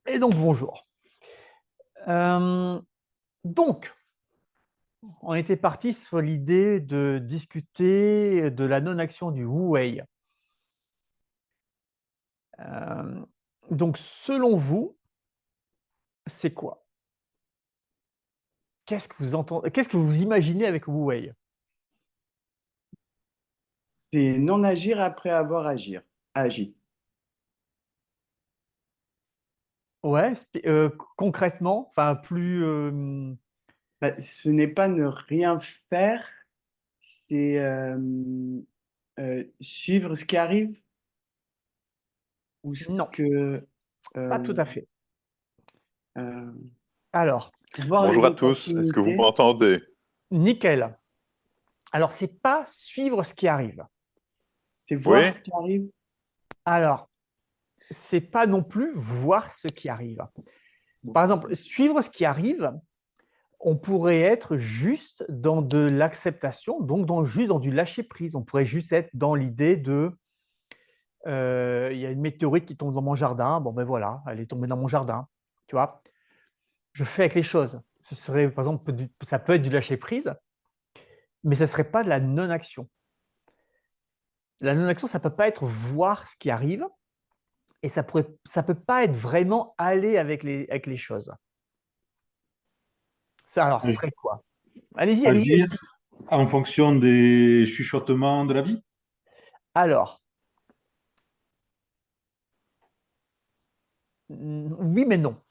Et donc, bonjour. Euh, donc, on était parti sur l'idée de discuter de la non-action du Wu Wei. Euh, donc, selon vous, c'est quoi? Qu'est-ce que vous entendez, qu'est-ce que vous imaginez avec Wu Wei? C'est non agir après avoir agi. Ouais, concrètement, enfin, plus. Ce n'est pas ne rien faire, c'est suivre ce qui arrive ou ce Non, que pas tout euh, à fait. euh, Alors, voir Bonjour les à tous, est-ce que vous opportunités, m'entendez? nickel. Alors, c'est pas suivre ce qui arrive. c'est voir Oui? ce qui arrive. Alors, c'est pas non plus voir ce qui arrive. Par exemple, suivre ce qui arrive, on pourrait être juste dans de l'acceptation, donc juste dans du lâcher-prise. On pourrait juste être dans l'idée de il y a une météorite qui tombe dans mon jardin, bon ben voilà, elle est tombée dans mon jardin. Tu vois, je fais avec les choses. Ce serait, par exemple, ça peut être du lâcher-prise, mais ce ne serait pas de la non-action. La non-action, ça ne peut pas être voir ce qui arrive, et ça ne peut pas être vraiment aller avec les choses. Ça, alors, ce Ag- serait quoi? Allez-y, allez-y. Agir en fonction des chuchotements de la vie. Alors, oui, mais non.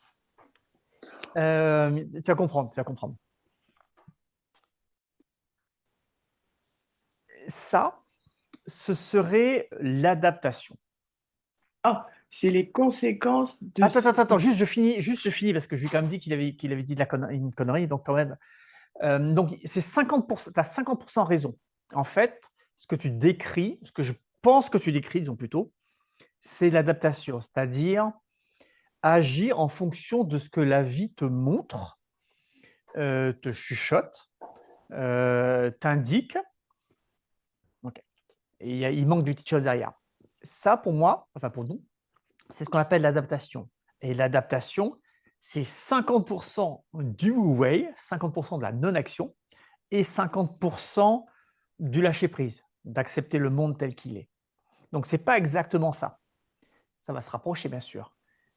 Tu vas comprendre, tu vas comprendre. Ça, ce serait l'adaptation. Ah, c'est les conséquences de Attends, ce attends, attends, que juste je finis parce que je lui ai quand même dit qu'il avait dit une connerie, donc quand même. Donc, c'est 50%, tu as 50% raison. En fait, ce que tu décris, ce que je pense que tu décris, disons plutôt, c'est l'adaptation, c'est-à-dire agir en fonction de ce que la vie te montre, te chuchote, t'indique. Ok. Et il manque de petites choses derrière. Ça, pour moi, enfin pour nous, c'est ce qu'on appelle l'adaptation. Et l'adaptation, c'est 50% du Wu-Wei, 50% de la non-action et 50% du lâcher-prise, d'accepter le monde tel qu'il est. Donc, ce n'est pas exactement ça. Ça va se rapprocher, bien sûr.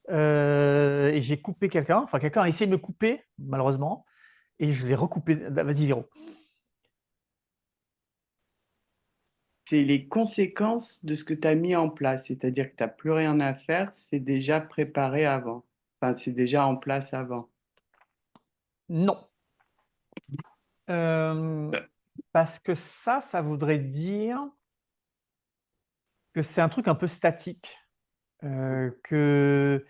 Et j'ai coupé quelqu'un, enfin, quelqu'un a essayé de me couper, malheureusement, et je l'ai recoupé. Vas-y, Véro. c'est les conséquences de ce que tu as mis en place. C'est-à-dire que tu n'as plus rien à faire, c'est déjà préparé avant. Enfin, c'est déjà en place avant. Non. Euh, Parce que ça voudrait dire que c'est un truc un peu statique, que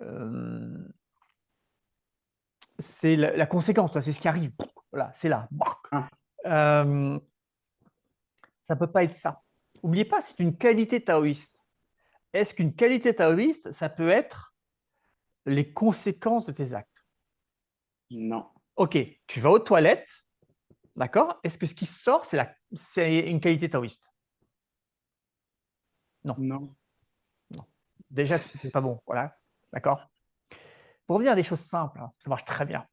euh, c'est la conséquence, c'est ce qui arrive. Voilà, c'est là. Ah, Euh, Ça ne peut pas être ça. N'oubliez pas, c'est une qualité taoïste. Est-ce qu'une qualité taoïste, ça peut être les conséquences de tes actes? non, Ok, tu vas aux toilettes, d'accord? Est-ce que ce qui sort, c'est une qualité taoïste? Non, non. non. Déjà, c'est pas bon, voilà, d'accord? Pour revenir à des choses simples, hein, ça marche très bien.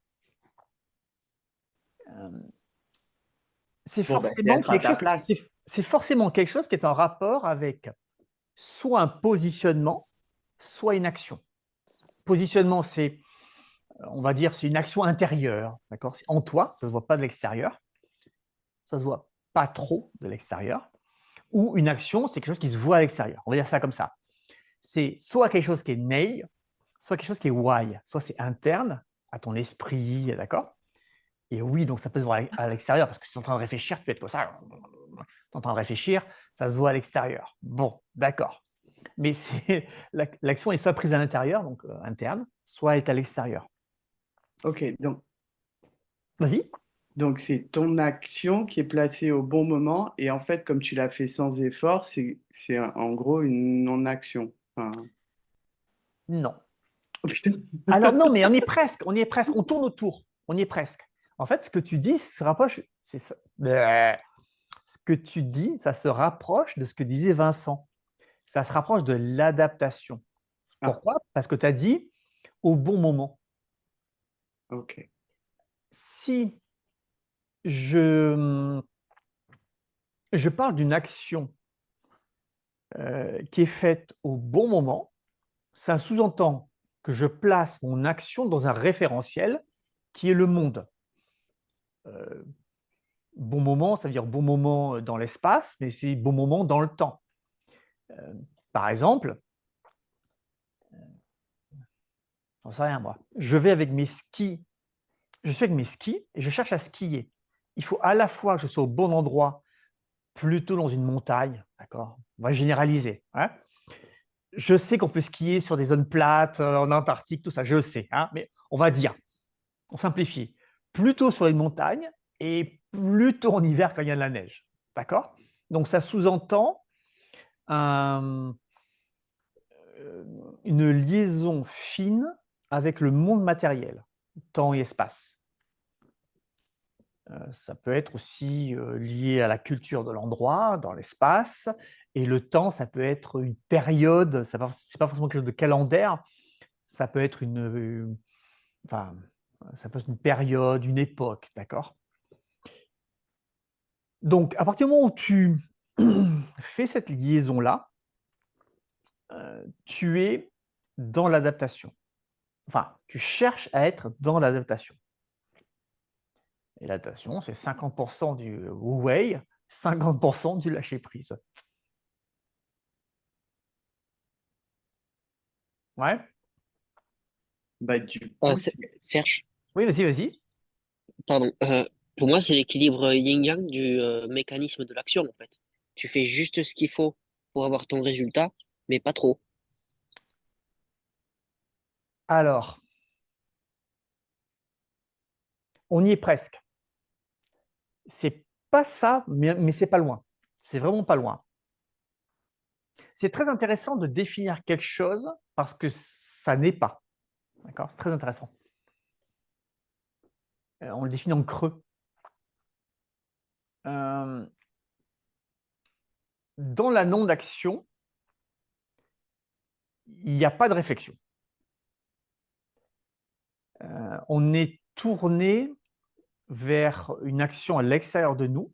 Euh, c'est Bon, ben, c'est forcément être à quelque ta chose, place. c'est forcément quelque chose qui est en rapport avec soit un positionnement, soit une action. Positionnement, c'est, on va dire, c'est une action intérieure, d'accord? C'est en toi, ça ne se voit pas de l'extérieur, ça ne se voit pas trop de l'extérieur. Ou une action, c'est quelque chose qui se voit à l'extérieur. On va dire ça comme ça. C'est soit quelque chose qui est nei, soit quelque chose qui est why. Soit c'est interne à ton esprit, d'accord? Et oui, donc ça peut se voir à l'extérieur, parce que si tu es en train de réfléchir, tu peux être comme ça. Tu es en train de réfléchir, ça se voit à l'extérieur. Bon, d'accord. Mais l'action est soit prise à l'intérieur, donc interne, soit est à l'extérieur. Ok, Vas-y. donc c'est ton action qui est placée au bon moment et en fait, comme tu l'as fait sans effort, c'est en gros une non-action. Enfin, Non. oh putain. Alors non, mais on y est presque, on y est presque, on tourne autour, on y est presque. En fait, ce que tu dis se rapproche, c'est ça. Ce que tu dis, ça se rapproche de ce que disait Vincent. Ça se rapproche de l'adaptation. Ah, Pourquoi? Parce que tu as dit, au bon moment. Ok. Si je parle d'une action qui est faite au bon moment, ça sous-entend que je place mon action dans un référentiel qui est le monde. Bon moment, ça veut dire bon moment dans l'espace, mais c'est bon moment dans le temps. Par exemple, j'en sais rien moi, je suis avec mes skis et je cherche à skier. Il faut à la fois que je sois au bon endroit, plutôt dans une montagne, d'accord? On va généraliser. Hein, je sais qu'on peut skier sur des zones plates, en Antarctique, tout ça, je le sais. Hein, mais on va dire, on simplifie, plutôt sur une montagne et plutôt en hiver quand il y a de la neige. D'accord? Donc ça sous-entend une liaison fine avec le monde matériel, temps et espace. Ça peut être aussi lié à la culture de l'endroit, dans l'espace, et le temps, ça peut être une période, ce n'est pas forcément quelque chose de calendaire, ça peut être enfin, ça peut être une période, une époque, d'accord? Donc, à partir du moment où tu fais cette liaison-là, tu es dans l'adaptation. Enfin, tu cherches à être dans l'adaptation. Et l'adaptation, c'est 50% du wu-wei, 50% du lâcher-prise. Ouais? Bah, du coup, Serge, Oui, vas-y, vas-y. pardon. Pour moi, c'est l'équilibre yin-yang du mécanisme de l'action, en fait. Tu fais juste ce qu'il faut pour avoir ton résultat, mais pas trop. Alors, on y est presque. C'est pas ça, mais c'est pas loin. C'est vraiment pas loin. C'est très intéressant de définir quelque chose parce que ça n'est pas. D'accord? C'est très intéressant. On le définit en creux. Dans la non-action, il n'y a pas de réflexion. On est tourné vers une action à l'extérieur de nous.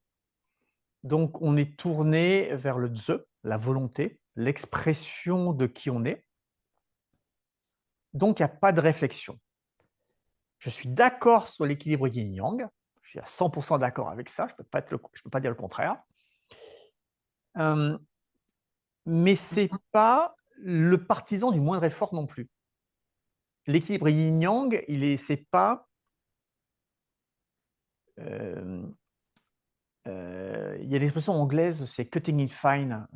Donc, on est tourné vers le Tze, la volonté, l'expression de qui on est. Donc, il n'y a pas de réflexion. Je suis d'accord sur l'équilibre yin-yang. Je suis à 100% d'accord avec ça. Je ne peux pas dire le contraire. Mais ce n'est pas le partisan du moindre effort non plus. L'équilibre yin-yang, c'est pas. Il y a l'expression anglaise, c'est cutting it fine.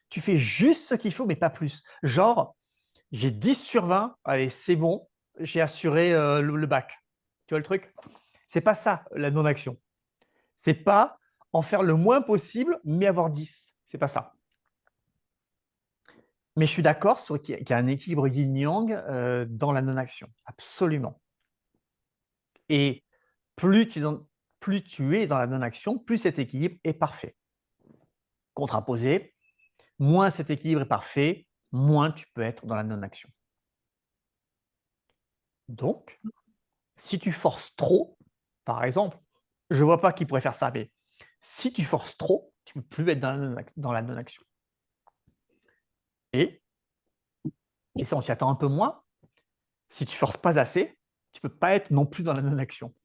Tu fais juste ce qu'il faut, mais pas plus. Genre, j'ai 10 sur 20, allez, c'est bon, j'ai assuré le bac. Tu vois le truc? C'est pas ça, la non-action. C'est pas en faire le moins possible, mais avoir 10. C'est pas ça. Mais je suis d'accord sur qu'il y a un équilibre yin-yang dans la non-action. Absolument. Et plus tu es dans la non-action, plus cet équilibre est parfait. Contraposé, moins cet équilibre est parfait, moins tu peux être dans la non-action. Donc, si tu forces trop, par exemple, je ne vois pas qui pourrait faire ça, mais si tu forces trop, tu ne peux plus être dans la non-action. Et ça, on s'y attend un peu moins, si tu ne forces pas assez, tu ne peux pas être non plus dans la non-action.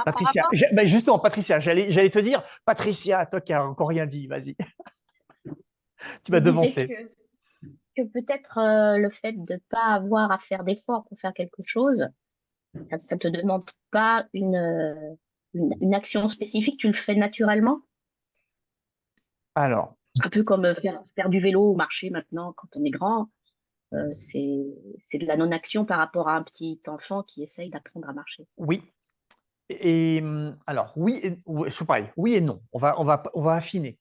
Patricia, justement, Patricia, j'allais te dire, Patricia, toi qui n'as encore rien dit, vas-y. Tu Je m'as disais devancé. que peut-être le fait de ne pas avoir à faire d'efforts pour faire quelque chose, ça ne te demande pas une action spécifique, tu le fais naturellement. Alors, Un peu comme faire du vélo ou marcher maintenant quand on est grand. C'est de la non-action par rapport à un petit enfant qui essaye d'apprendre à marcher. oui. Et alors, oui, c'est pareil, oui et non. On va affiner.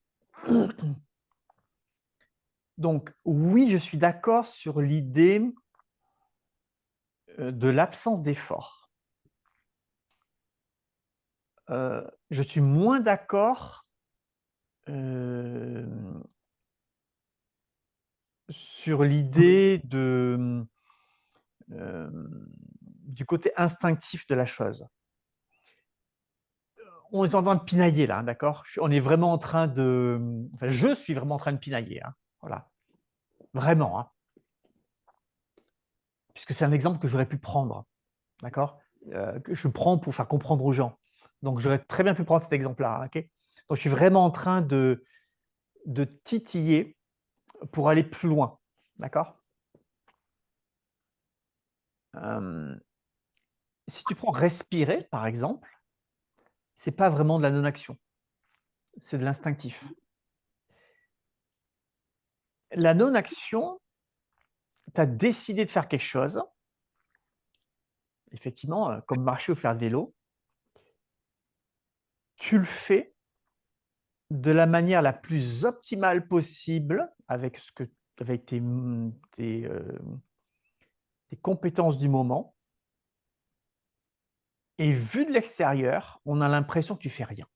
Donc, oui, je suis d'accord sur l'idée de l'absence d'effort. Je suis moins d'accord euh, sur l'idée du côté instinctif de la chose. On est en train de pinailler là, d'accord? On est vraiment en train de. Enfin, je suis vraiment en train de pinailler. Hein, voilà. Vraiment. Hein, puisque c'est un exemple que j'aurais pu prendre. D'accord? Que je prends pour faire comprendre aux gens. Donc, j'aurais très bien pu prendre cet exemple-là. Ok? Donc, je suis vraiment en train de titiller pour aller plus loin. D'accord? Si tu prends respirer, par exemple, ce n'est pas vraiment de la non-action. C'est de l'instinctif. La non-action, tu as décidé de faire quelque chose, effectivement, comme marcher ou faire le vélo, tu le fais de la manière la plus optimale possible avec, avec tes compétences du moment. Et vu de l'extérieur, on a l'impression que tu ne fais rien.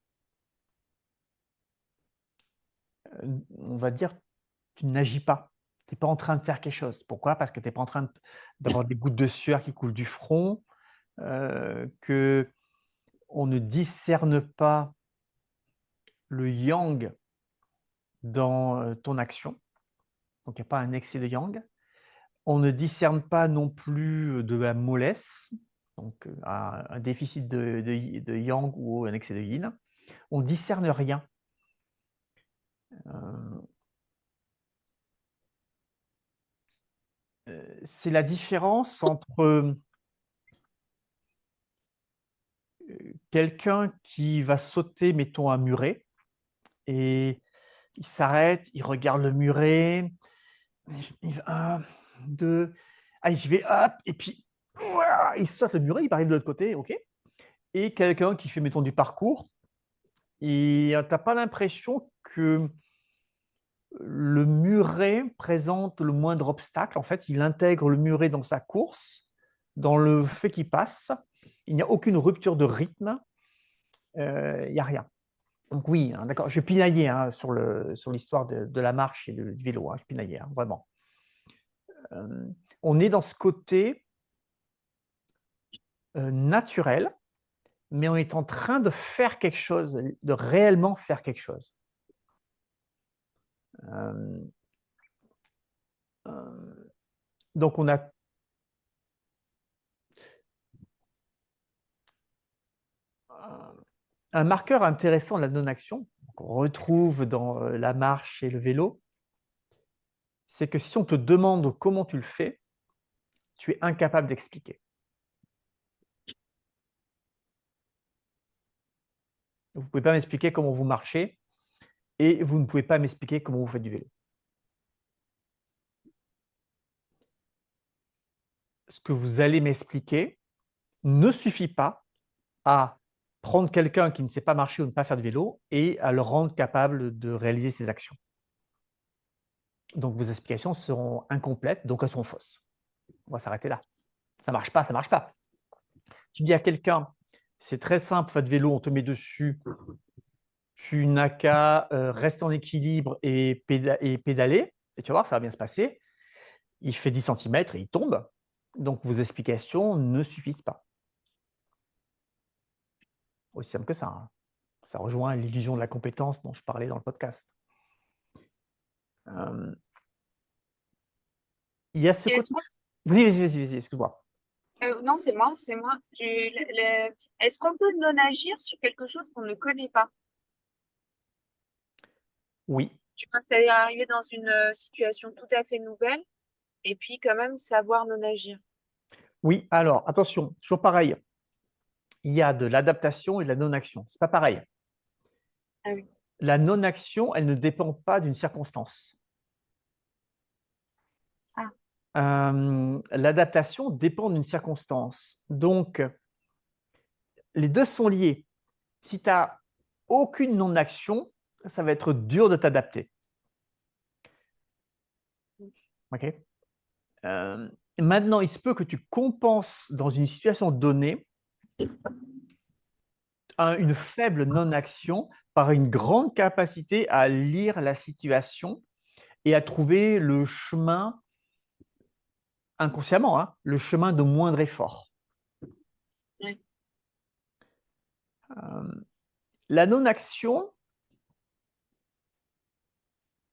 On va dire, tu n'agis pas. Tu n'es pas en train de faire quelque chose. Pourquoi? Parce que tu n'es pas en train d'avoir des gouttes de sueur qui coulent du front, qu'on ne discerne pas le yang dans ton action. Donc, il n'y a pas un excès de yang. On ne discerne pas non plus de la mollesse, donc un déficit de yang ou un excès de yin. On ne discerne rien. C'est la différence entre quelqu'un qui va sauter, mettons, un muret, et il s'arrête, il regarde le muret, il va, 1, 2, allez, je vais, hop, et puis, il saute le muret, il arrive de l'autre côté, ok. Et quelqu'un qui fait, mettons, du parcours, et tu n'as pas l'impression que le muret présente le moindre obstacle. En fait, il intègre le muret dans sa course, dans le fait qu'il passe. Il n'y a aucune rupture de rythme. Il n'y a rien. Donc oui, hein, d'accord. Je pinaillais hein, sur l'histoire de la marche et du vélo. Hein, je pinaillais, hein, vraiment. On est dans ce côté naturel, mais on est en train de faire quelque chose, de réellement faire quelque chose. Donc on a un marqueur intéressant de la non-action, qu'on retrouve dans la marche et le vélo, c'est que si on te demande comment tu le fais, tu es incapable d'expliquer. Vous ne pouvez pas m'expliquer comment vous marchez et vous ne pouvez pas m'expliquer comment vous faites du vélo. Ce que vous allez m'expliquer ne suffit pas à prendre quelqu'un qui ne sait pas marcher ou ne pas faire de vélo et à le rendre capable de réaliser ses actions. Donc, vos explications seront incomplètes, donc elles sont fausses. On va s'arrêter là. Ça ne marche pas, ça ne marche pas. Tu dis à quelqu'un, c'est très simple, faire de vélo, on te met dessus, tu n'as qu'à rester en équilibre et pédaler, et tu vas voir, ça va bien se passer. Il fait 10 cm et il tombe. Donc, vos explications ne suffisent pas. Aussi simple que ça. Hein. Ça rejoint l'illusion de la compétence dont je parlais dans le podcast. Il y a ce côté. Vas-y, excuse-moi. Non, c'est moi, c'est moi. Est-ce qu'on peut non-agir sur quelque chose qu'on ne connaît pas? Oui. Tu peux faire arriver dans une situation tout à fait nouvelle et puis quand même savoir non-agir. Oui, alors, attention, toujours pareil. Il y a de l'adaptation et de la non-action. Ce n'est pas pareil. Ah oui. La non-action, elle ne dépend pas d'une circonstance. L'adaptation dépend d'une circonstance. Donc, les deux sont liés. Si tu n'as aucune non-action, ça va être dur de t'adapter. Ok. Maintenant, il se peut que tu compenses dans une situation donnée une faible non-action par une grande capacité à lire la situation et à trouver le chemin, inconsciemment, hein, le chemin de moindre effort. Oui. La non-action,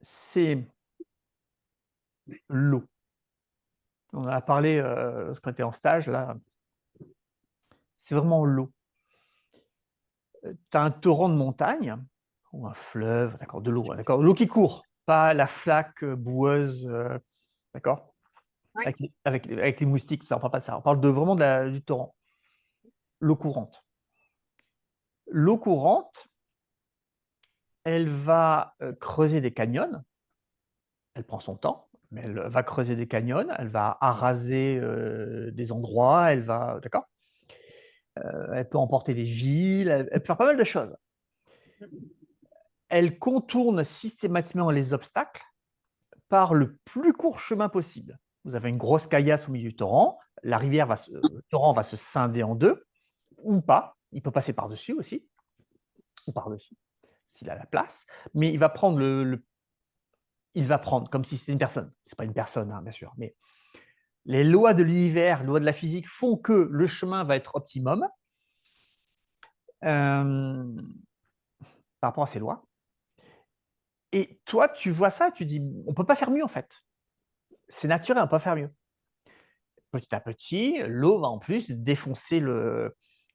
c'est l'eau. On en a parlé lorsqu'on était en stage, là. C'est vraiment l'eau. Tu as un torrent de montagne, ou un fleuve, d'accord, de l'eau, d'accord, l'eau qui court, pas la flaque boueuse, d'accord, Oui. avec les moustiques, tout ça, on ne parle pas de ça, on parle vraiment du torrent. L'eau courante. L'eau courante, elle va creuser des canyons, elle prend son temps, mais elle va creuser des canyons, elle va araser des endroits, elle va, d'accord, elle peut emporter des villes, elle peut faire pas mal de choses. Elle contourne systématiquement les obstacles par le plus court chemin possible. Vous avez une grosse caillasse au milieu du torrent, le torrent va se scinder en deux, ou pas, il peut passer par-dessus aussi, ou par-dessus, s'il a la place, mais il va prendre il va prendre, comme si c'était une personne, c'est pas une personne, hein, bien sûr, mais les lois de l'univers, les lois de la physique font que le chemin va être optimum par rapport à ces lois. Et toi, tu vois ça, tu dis, on ne peut pas faire mieux en fait. C'est naturel, on ne peut pas faire mieux. Petit à petit, l'eau va en plus défoncer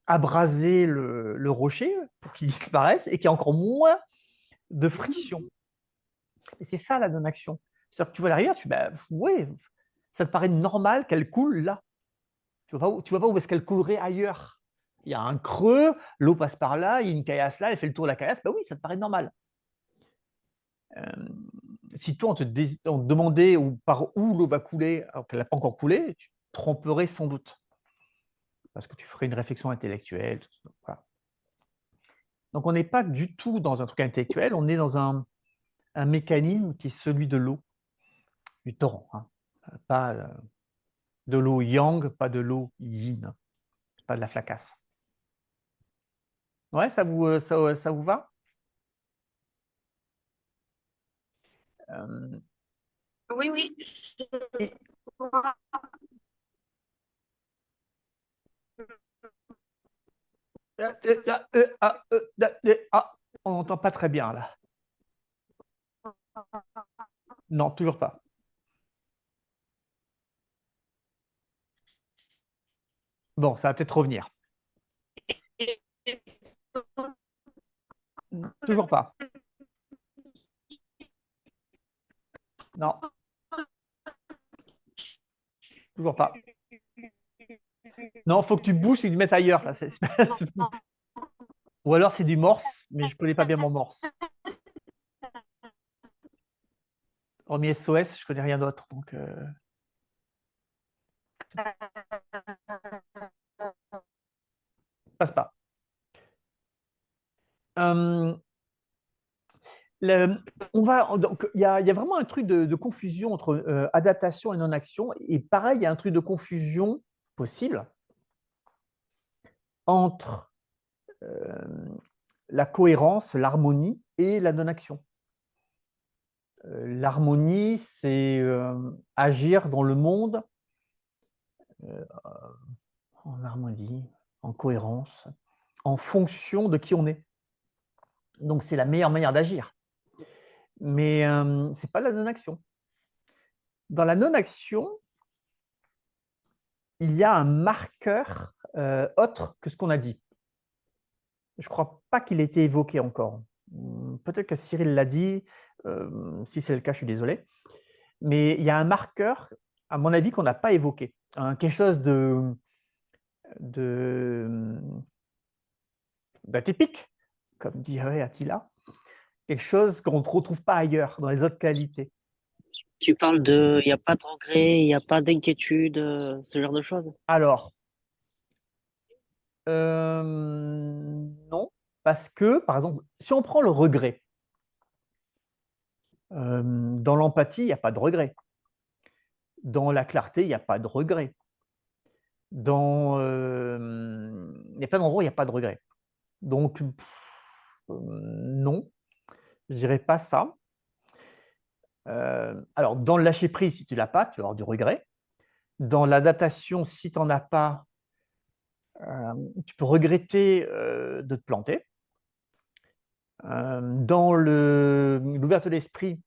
abraser le rocher pour qu'il disparaisse et qu'il y ait encore moins de friction. Et c'est ça la non-action. C'est-à-dire que tu vois la rivière, tu dis, bah, ouais, ça te paraît normal qu'elle coule là. Tu ne vois pas où est-ce qu'elle coulerait ailleurs. Il y a un creux, l'eau passe par là, il y a une caillasse là, elle fait le tour de la caillasse, bah oui, ça te paraît normal. Si toi, on te demandait par où l'eau va couler alors qu'elle n'a pas encore coulé, tu te tromperais sans doute. Parce que tu ferais une réflexion intellectuelle. Voilà. Donc, on n'est pas du tout dans un truc intellectuel, on est dans un mécanisme qui est celui de l'eau, du torrent. Hein. Pas de l'eau yang, pas de l'eau yin, pas de la flacasse. Ouais, ça vous va? Oui, oui. Et- on n'entend pas très bien là. Non, toujours pas. Bon, ça va peut-être revenir. Toujours pas. Non. Toujours pas. Non, il faut que tu bouges et que tu te mettes ailleurs. Là. Ou alors c'est du morse, mais je ne connais pas bien mon morse. Hormis SOS, je ne connais rien d'autre. Donc, passe pas. Donc, il y a vraiment un truc de confusion entre adaptation et non-action. Et pareil, il y a un truc de confusion possible entre la cohérence, l'harmonie et la non-action. L'harmonie, c'est agir dans le monde en harmonie, en cohérence, en fonction de qui on est. Donc, c'est la meilleure manière d'agir. Mais ce n'est pas la non-action. Dans la non-action, il y a un marqueur autre que ce qu'on a dit. Je ne crois pas qu'il ait été évoqué encore. Peut-être que Cyril l'a dit. Si c'est le cas, je suis désolé. Mais il y a un marqueur, à mon avis, qu'on n'a pas évoqué. Quelque chose d'atypique, comme dirait Attila. Quelque chose qu'on ne retrouve pas ailleurs, dans les autres qualités. Tu parles il n'y a pas de regret, il n'y a pas d'inquiétude, ce genre de choses? Alors, non, parce que, par exemple, si on prend le regret, dans l'empathie, il n'y a pas de regret. Dans la clarté, il n'y a pas de regret. Il y a plein d'endroits où il n'y a pas de regret. Donc, non, je ne dirais pas ça. Alors, dans le lâcher-prise, si tu ne l'as pas, tu vas avoir du regret. Dans l'adaptation, si tu n'en as pas, tu peux regretter de te planter. Dans l'ouverture d'esprit,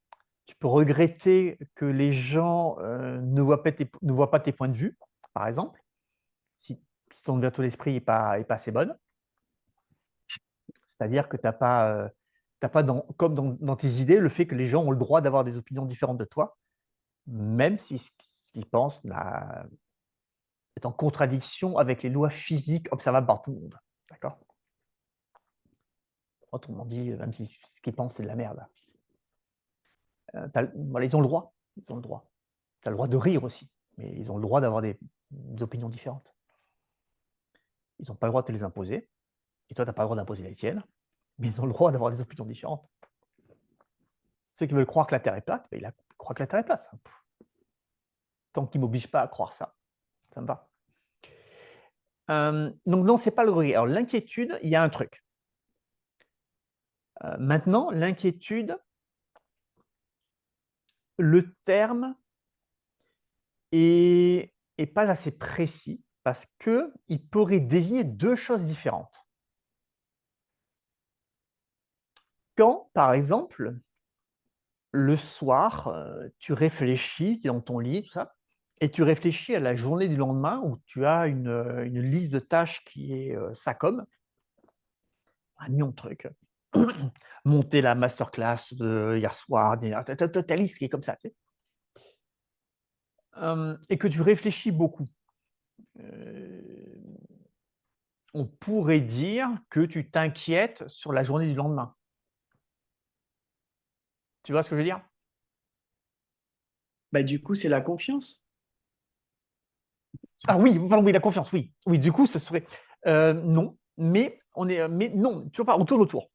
tu peux regretter que les gens ne voient pas tes points de vue, par exemple, si ton ouverture d'esprit n'est pas assez bonne. C'est-à-dire que tu n'as pas, comme dans tes idées, le fait que les gens ont le droit d'avoir des opinions différentes de toi, même si ce qu'ils pensent est en contradiction avec les lois physiques observables par tout le monde. D'accord? Autrement dit, même si ce qu'ils pensent, c'est de la merde. Voilà, ils ont le droit. Ils ont le droit. Tu as le droit de rire aussi, mais ils ont le droit d'avoir des opinions différentes. Ils n'ont pas le droit de te les imposer, et toi, tu n'as pas le droit d'imposer les tiennes, mais ils ont le droit d'avoir des opinions différentes. Ceux qui veulent croire que la Terre est plate, ben, ils croient que la Terre est plate. Tant qu'ils ne m'obligent pas à croire ça, ça me va. Donc non, ce n'est pas le regret. Alors l'inquiétude, il y a un truc. Maintenant, l'inquiétude, le terme est pas assez précis parce qu'il pourrait désigner deux choses différentes. Quand, par exemple, le soir, tu réfléchis, tu es dans ton lit, tout ça, et tu réfléchis à la journée du lendemain où tu as une liste de tâches qui est SACOM, un million de trucs. Monter la masterclass de hier soir, ta liste qui est comme ça, tu sais. Et que tu réfléchis beaucoup. On pourrait dire que tu t'inquiètes sur la journée du lendemain. Tu vois ce que je veux dire? Bah, du coup, c'est la confiance. Ah oui, pardon, oui, la confiance, oui. Oui, du coup, ce serait non, mais non, toujours pas, on tourne autour.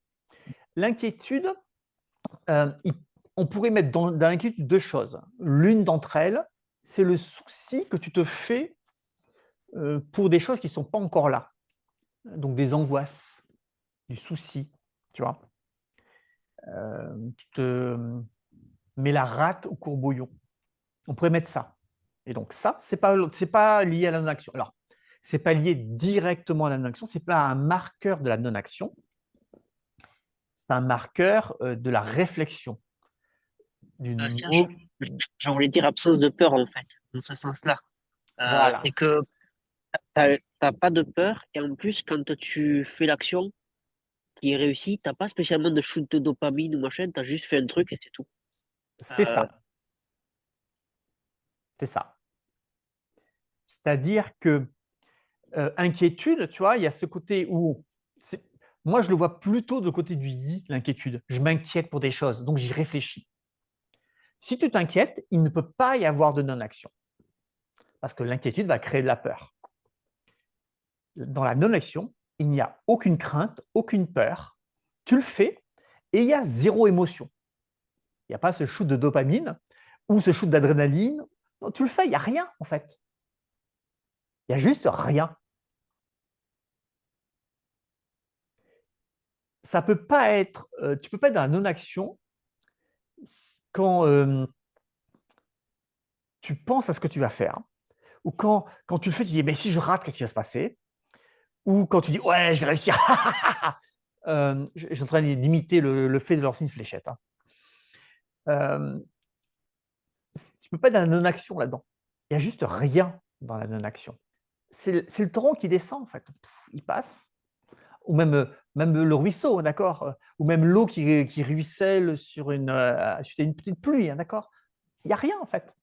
L'inquiétude, on pourrait mettre dans l'inquiétude deux choses. L'une d'entre elles, c'est le souci que tu te fais pour des choses qui ne sont pas encore là. Donc des angoisses, du souci, tu vois. Tu te mets la rate au courbouillon. On pourrait mettre ça. Et donc ça, c'est pas lié à la non-action. Alors, c'est pas lié directement à la non-action, c'est pas un marqueur de la non-action, c'est un marqueur de la réflexion. Serge, j'en voulais dire absence de peur en fait, dans ce sens-là. Voilà. C'est que t'as pas de peur et en plus quand tu fais l'action qui est réussie, t'as pas spécialement de shoot de dopamine ou machin, t'as juste fait un truc et c'est tout. C'est Euh, ça. C'est ça. C'est-à-dire que inquiétude, tu vois, il y a ce côté où moi je le vois plutôt de côté du yi, l'inquiétude. Je m'inquiète pour des choses, donc j'y réfléchis. Si tu t'inquiètes, il ne peut pas y avoir de non-action parce que l'inquiétude va créer de la peur. Dans la non-action, il n'y a aucune crainte, aucune peur. Tu le fais et il y a zéro émotion. Il n'y a pas ce shoot de dopamine ou ce shoot d'adrénaline. Non, tu le fais, il n'y a rien en fait. Il n'y a juste rien. Ça peut pas être, tu ne peux pas être dans la non-action quand tu penses à ce que tu vas faire, ou quand tu le fais, tu dis, mais si je rate, qu'est-ce qui va se passer? Ou quand tu dis, ouais, je vais réussir. Je suis en train d'imiter le fait de lancer une fléchette. Hein. Tu ne peux pas être dans la non-action là-dedans. Il n'y a juste rien dans la non-action. C'est le torrent qui descend, en fait. Il passe. Ou même le ruisseau, d'accord? Ou même l'eau qui ruisselle sur une petite pluie, hein, d'accord? Il n'y a rien, en fait.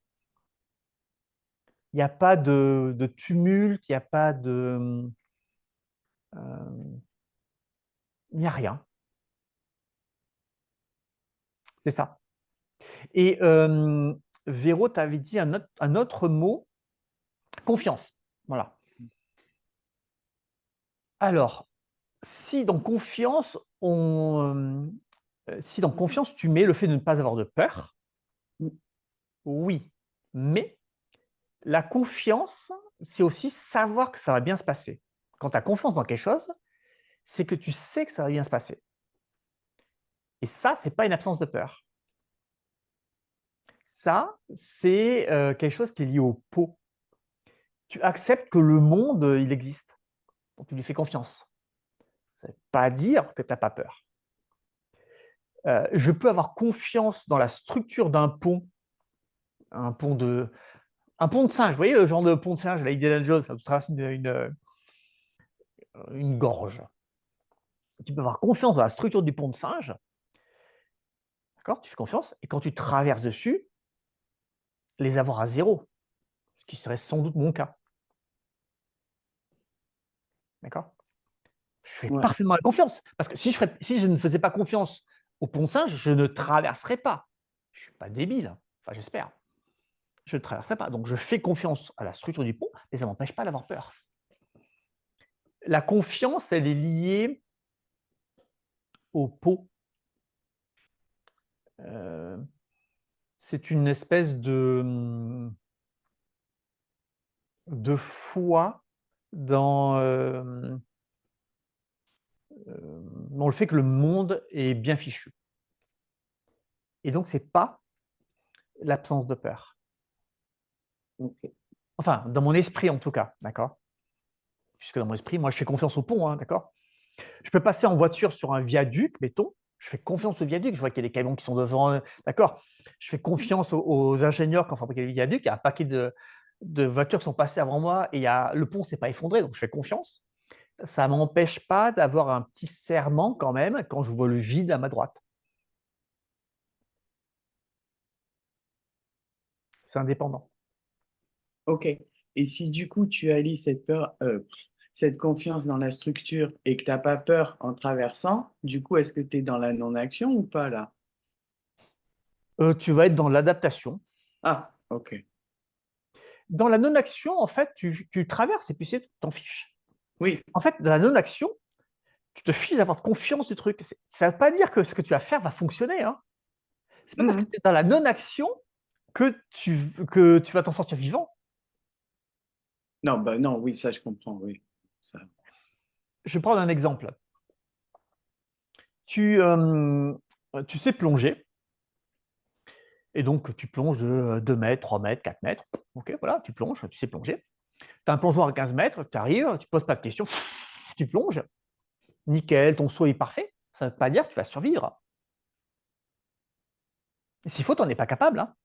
Il n'y a pas de tumulte, il n'y a pas de... il n'y a rien. C'est ça. Et Véro, tu avais dit un autre mot, confiance. Voilà. Alors, si dans confiance, tu mets le fait de ne pas avoir de peur, oui, mais la confiance, c'est aussi savoir que ça va bien se passer. Quand tu as confiance dans quelque chose, c'est que tu sais que ça va bien se passer. Et ça, ce n'est pas une absence de peur. Ça, c'est quelque chose qui est lié au pot. Tu acceptes que le monde, il existe. Donc, tu lui fais confiance. Ça ne veut pas dire que tu n'as pas peur. Je peux avoir confiance dans la structure d'un pont, un pont de singe. Vous voyez le genre de pont de singe, la Indiana Jones, ça traverse une gorge. Tu peux avoir confiance dans la structure du pont de singe. D'accord? Tu fais confiance. Et quand tu traverses dessus, les avoir à zéro. Ce qui serait sans doute mon cas. D'accord? Je fais Ouais. parfaitement confiance. Parce que si je ne faisais pas confiance au pont de singe, je ne traverserais pas. Je ne suis pas débile. Enfin, j'espère. Je ne traverserai pas. Donc, je fais confiance à la structure du pont, mais ça ne m'empêche pas d'avoir peur. La confiance, elle est liée au pot. C'est une espèce de foi dans le fait que le monde est bien fichu. Et donc, ce n'est pas l'absence de peur. Ok. Enfin, dans mon esprit en tout cas, d'accord? Puisque dans mon esprit, moi, je fais confiance au pont, hein, d'accord? Je peux passer en voiture sur un viaduc, mettons, je fais confiance au viaduc, je vois qu'il y a des camions qui sont devant, d'accord? Je fais confiance aux ingénieurs qui ont fabriqué le viaduc, il y a un paquet de voitures qui sont passées avant moi et le pont ne s'est pas effondré, donc je fais confiance. Ça ne m'empêche pas d'avoir un petit serrement quand même quand je vois le vide à ma droite. C'est indépendant. Ok. Et si du coup tu allies cette confiance dans la structure et que tu n'as pas peur en traversant, du coup, est-ce que tu es dans la non-action ou pas là? Tu vas être dans l'adaptation. Ah, ok. Dans la non-action, en fait, tu traverses et puis tu t'en fiches. Oui. En fait, dans la non-action, tu te fiches d'avoir confiance du truc. Ça ne veut pas dire que ce que tu vas faire va fonctionner. Hein. Ce n'est pas parce que Mhm. tu es dans la non-action que tu vas t'en sortir vivant. Non, bah non, oui, ça je comprends, oui. Ça. Je vais prendre un exemple. Tu sais plonger, et donc tu plonges de 2 mètres, 3 mètres, 4 mètres. Ok, voilà, tu plonges, tu sais plonger. Tu as un plongeoir à 15 mètres, tu arrives, tu ne poses pas de questions, tu plonges. Nickel, ton saut est parfait. Ça ne veut pas dire que tu vas survivre. S'il faut, tu n'en es pas capable. Hein.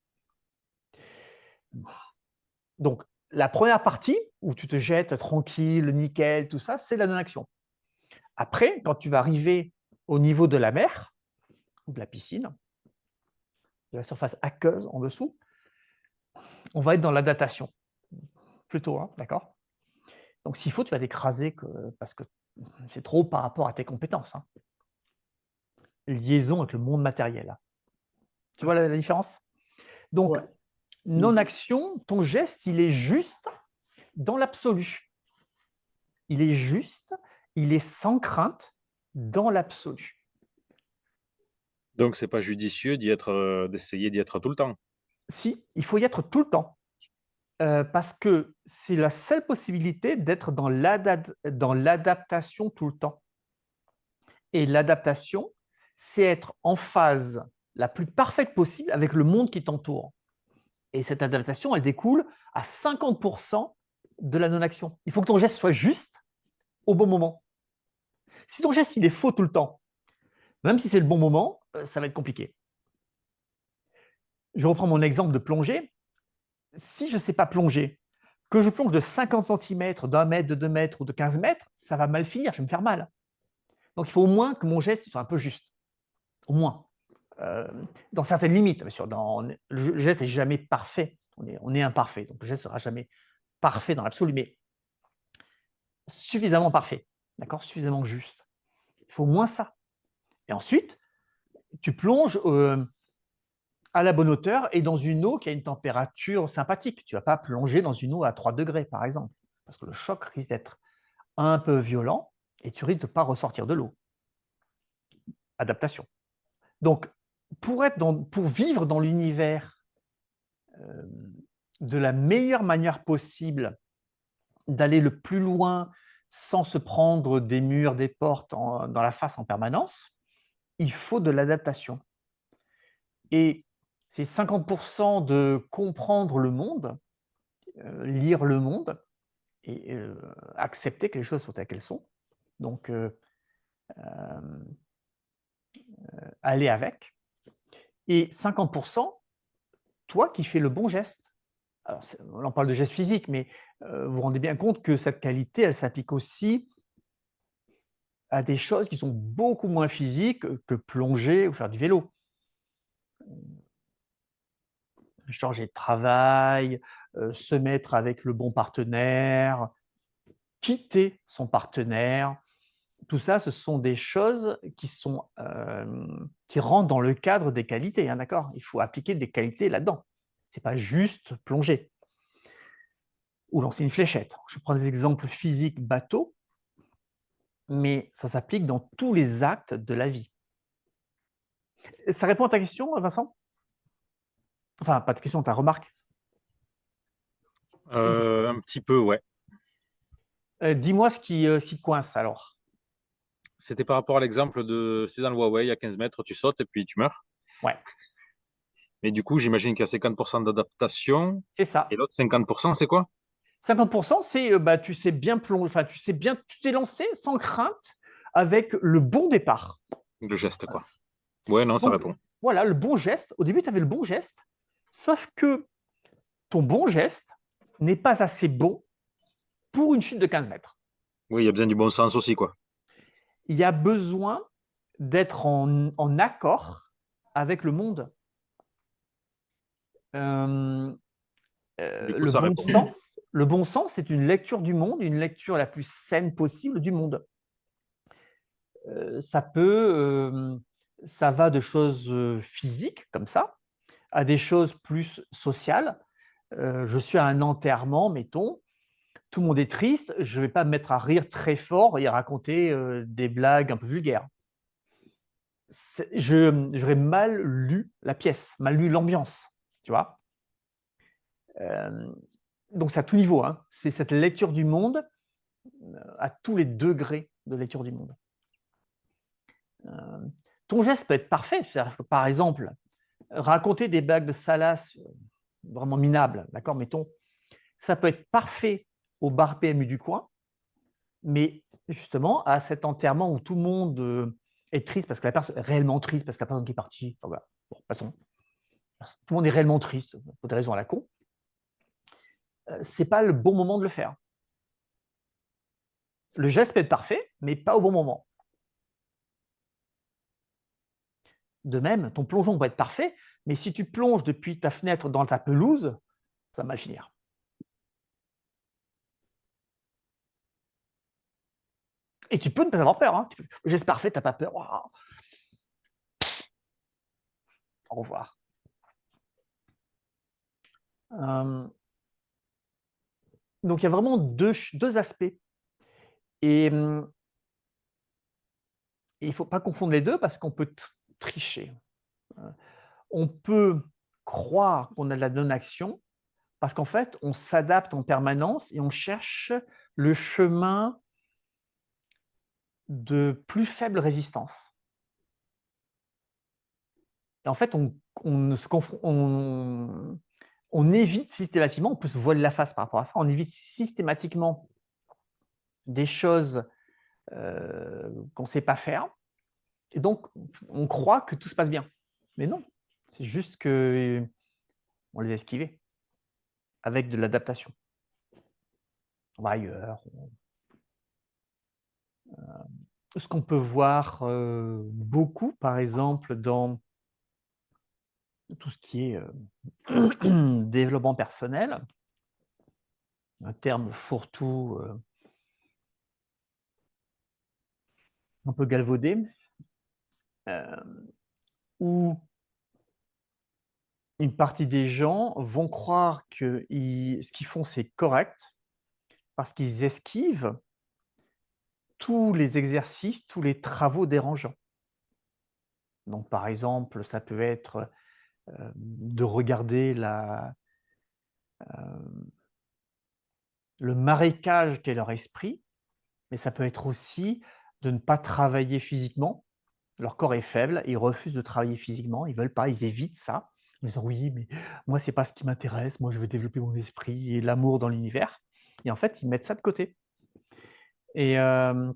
Donc, la première partie, où tu te jettes tranquille, nickel, tout ça, c'est la non-action. Après, quand tu vas arriver au niveau de la mer, ou de la piscine, de la surface aqueuse en dessous, on va être dans l'adaptation. Plutôt, hein, d'accord? Donc, s'il faut, tu vas t'écraser parce que c'est trop par rapport à tes compétences. Hein. Liaison avec le monde matériel. Tu vois la différence? Donc, Ouais. non-action, ton geste, il est juste dans l'absolu. Il est juste, il est sans crainte dans l'absolu. Donc c'est pas judicieux d'essayer d'y être tout le temps? Si, il faut y être tout le temps. Parce que c'est la seule possibilité d'être dans l'adaptation tout le temps. Et l'adaptation, c'est être en phase la plus parfaite possible avec le monde qui t'entoure. Et cette adaptation, elle découle à 50% de la non-action. Il faut que ton geste soit juste au bon moment. Si ton geste il est faux tout le temps, même si c'est le bon moment, ça va être compliqué. Je reprends mon exemple de plongée. Si je ne sais pas plonger, que je plonge de 50 cm, d'1 mètre, de 2 mètres ou de 15 mètres, ça va mal finir, je vais me faire mal. Donc il faut au moins que mon geste soit un peu juste. Au moins. Dans certaines limites, bien sûr. Le geste n'est jamais parfait. On est imparfait. Donc le geste ne sera jamais parfait dans l'absolu, mais suffisamment parfait. D'accord? Suffisamment juste. Il faut au moins ça. Et ensuite, tu plonges à la bonne hauteur et dans une eau qui a une température sympathique. Tu ne vas pas plonger dans une eau à 3 degrés, par exemple, parce que le choc risque d'être un peu violent et tu risques de ne pas ressortir de l'eau. Adaptation. Donc, pour vivre dans l'univers de la meilleure manière possible, d'aller le plus loin sans se prendre des murs, des portes dans la face en permanence, il faut de l'adaptation. Et c'est 50% de comprendre le monde, lire le monde et accepter que les choses sont telles qu'elles sont. Donc, aller avec. Et 50%, toi qui fais le bon geste. Alors, là, on parle de geste physique, mais vous vous rendez bien compte que cette qualité, elle s'applique aussi à des choses qui sont beaucoup moins physiques que plonger ou faire du vélo. Changer de travail, se mettre avec le bon partenaire, quitter son partenaire. Tout ça, ce sont des choses qui rentrent dans le cadre des qualités, hein, d'accord? Il faut appliquer des qualités là-dedans. Ce n'est pas juste plonger ou lancer une fléchette. Je prends des exemples physiques bateaux, mais ça s'applique dans tous les actes de la vie. Ça répond à ta question, Vincent? Enfin, pas ta question, ta remarque. Un petit peu, ouais. Dis-moi ce qui coince alors. C'était par rapport à l'exemple de c'est dans le Huawei, à 15 mètres, tu sautes et puis tu meurs. Ouais, Mais du coup, j'imagine qu'il y a 50% d'adaptation c'est ça. et l'autre 50%, c'est quoi? 50%, c'est tu sais bien plonger, enfin, tu t'es lancé sans crainte avec le bon départ. Le geste, quoi. Ouais, non, ça Donc, répond. voilà, le bon geste. Au début, tu avais le bon geste, sauf que ton bon geste n'est pas assez bon pour une chute de 15 mètres. Oui, il y a besoin du bon sens aussi, quoi. Il y a besoin d'être en accord avec le monde. Du coup, ça répond. Le bon sens, c'est une lecture du monde, une lecture la plus saine possible du monde. Ça va de choses physiques, comme ça, à des choses plus sociales. Je suis à un enterrement, mettons, tout le monde est triste, je ne vais pas me mettre à rire très fort et à raconter des blagues un peu vulgaires. J'aurais mal lu la pièce, mal lu l'ambiance, tu vois. Donc c'est à tout niveau, hein. C'est cette lecture du monde à tous les degrés de lecture du monde. Ton geste peut être parfait. Par exemple, raconter des blagues de salace vraiment minables, d'accord, mettons, ça peut être parfait au bar PMU du coin, mais justement, à cet enterrement où tout le monde est triste parce que la personne est réellement triste parce que la personne qui est partie, enfin, voilà. Bon, passons. Tout le monde est réellement triste pour des raisons à la con. C'est pas le bon moment de le faire. Le geste peut être parfait, mais pas au bon moment. De même, ton plongeon peut être parfait, mais si tu plonges depuis ta fenêtre dans ta pelouse, ça va mal finir. Et tu peux ne pas avoir peur. Hein. Geste parfait, tu n'as pas peur. Wow. Au revoir. Donc, il y a vraiment deux aspects. Et il ne faut pas confondre les deux parce qu'on peut tricher. On peut croire qu'on a de la non-action parce qu'en fait, on s'adapte en permanence et on cherche le chemin de plus faible résistance. Et en fait, on évite systématiquement, on peut se voiler la face par rapport à ça, on évite systématiquement des choses qu'on ne sait pas faire. Et donc, on croit que tout se passe bien. Mais non, c'est juste qu'on les a esquivés avec de l'adaptation. On va ailleurs. Ce qu'on peut voir beaucoup, par exemple, dans tout ce qui est développement personnel, un terme fourre-tout un peu galvaudé, où une partie des gens vont croire que ce qu'ils font, c'est correct parce qu'ils esquivent tous les exercices, tous les travaux dérangeants. Donc, par exemple, ça peut être de regarder le marécage qu'est leur esprit mais ça peut être aussi de ne pas travailler physiquement. Leur corps est faible, ils refusent de travailler physiquement, ils ne veulent pas, ils évitent ça. En disant oui, mais moi, ce n'est pas ce qui m'intéresse, moi, je veux développer mon esprit et l'amour dans l'univers. Et en fait, ils mettent ça de côté. Et, euh,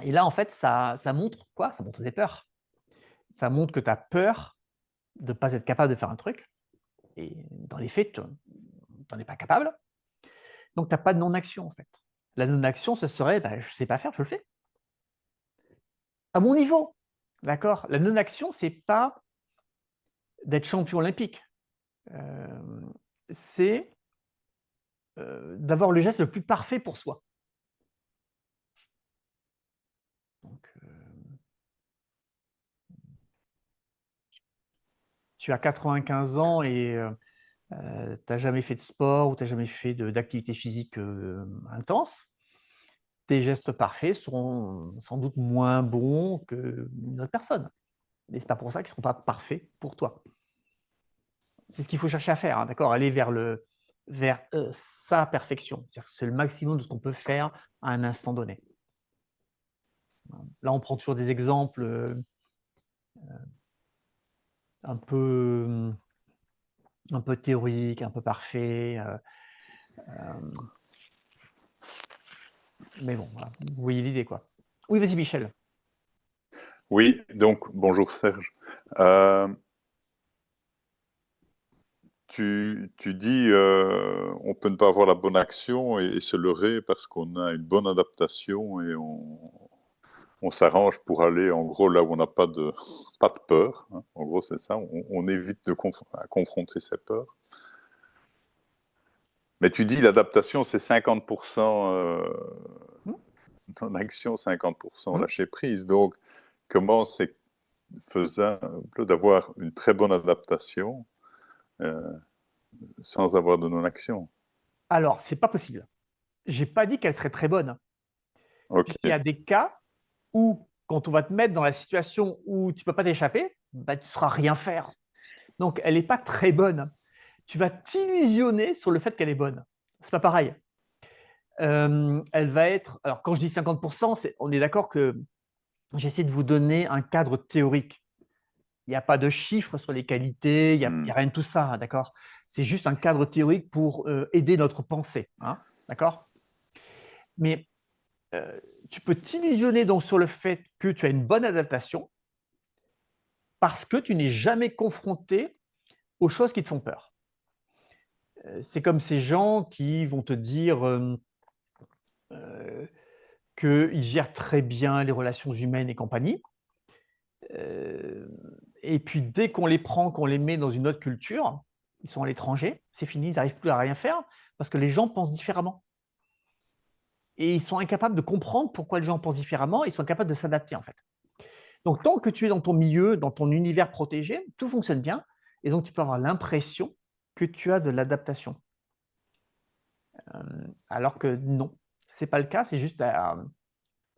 et là, en fait, ça montre quoi? Ça montre des peurs. Ça montre que tu as peur de ne pas être capable de faire un truc. Et dans les faits, tu n'en es pas capable. Donc, tu n'as pas de non-action, en fait. La non-action, ce serait, je ne sais pas faire, je le fais. À mon niveau, d'accord? La non-action, ce n'est pas d'être champion olympique. C'est d'avoir le geste le plus parfait pour soi. Donc, tu as 95 ans et tu n'as jamais fait de sport ou tu n'as jamais fait d'activité physique intense, tes gestes parfaits seront sans doute moins bons qu'une autre personne. Mais ce n'est pas pour ça qu'ils ne seront pas parfaits pour toi. C'est ce qu'il faut chercher à faire, hein, d'accord? Aller vers sa perfection. C'est le maximum de ce qu'on peut faire à un instant donné. Là, on prend toujours des exemples un peu théoriques, un peu parfaits. Mais bon, voilà, vous voyez l'idée, quoi. Oui, vas-y, Michel. Oui, donc bonjour Serge. Euh, tu dis on peut ne pas avoir la bonne action et se leurrer parce qu'on a une bonne adaptation et on s'arrange pour aller en gros là où on n'a pas de peur. Hein. En gros, c'est ça. On évite de confronter ses peurs. Mais tu dis l'adaptation, c'est 50% en action, 50% lâcher prise. Donc, comment c'est faisable d'avoir une très bonne adaptation sans avoir de non-action? Alors, c'est pas possible. J'ai pas dit qu'elle serait très bonne. Ok. Il y a des cas où, quand on va te mettre dans la situation où tu ne peux pas t'échapper, tu ne sauras rien faire. Donc, elle n'est pas très bonne. Tu vas t'illusionner sur le fait qu'elle est bonne. C'est pas pareil. Elle va être. Alors, quand je dis 50%, on est d'accord que j'essaie de vous donner un cadre théorique. Il n'y a pas de chiffres sur les qualités, il n'y a rien de tout ça, d'accord? C'est juste un cadre théorique pour aider notre pensée, hein, d'accord? Mais tu peux t'illusionner donc sur le fait que tu as une bonne adaptation parce que tu n'es jamais confronté aux choses qui te font peur. C'est comme ces gens qui vont te dire qu'ils gèrent très bien les relations humaines et compagnie. Et puis, dès qu'on les prend, qu'on les met dans une autre culture, ils sont à l'étranger, c'est fini, ils n'arrivent plus à rien faire parce que les gens pensent différemment. Et ils sont incapables de comprendre pourquoi les gens pensent différemment, ils sont incapables de s'adapter en fait. Donc, tant que tu es dans ton milieu, dans ton univers protégé, tout fonctionne bien. Et donc, tu peux avoir l'impression que tu as de l'adaptation. Alors que non, ce n'est pas le cas. C'est juste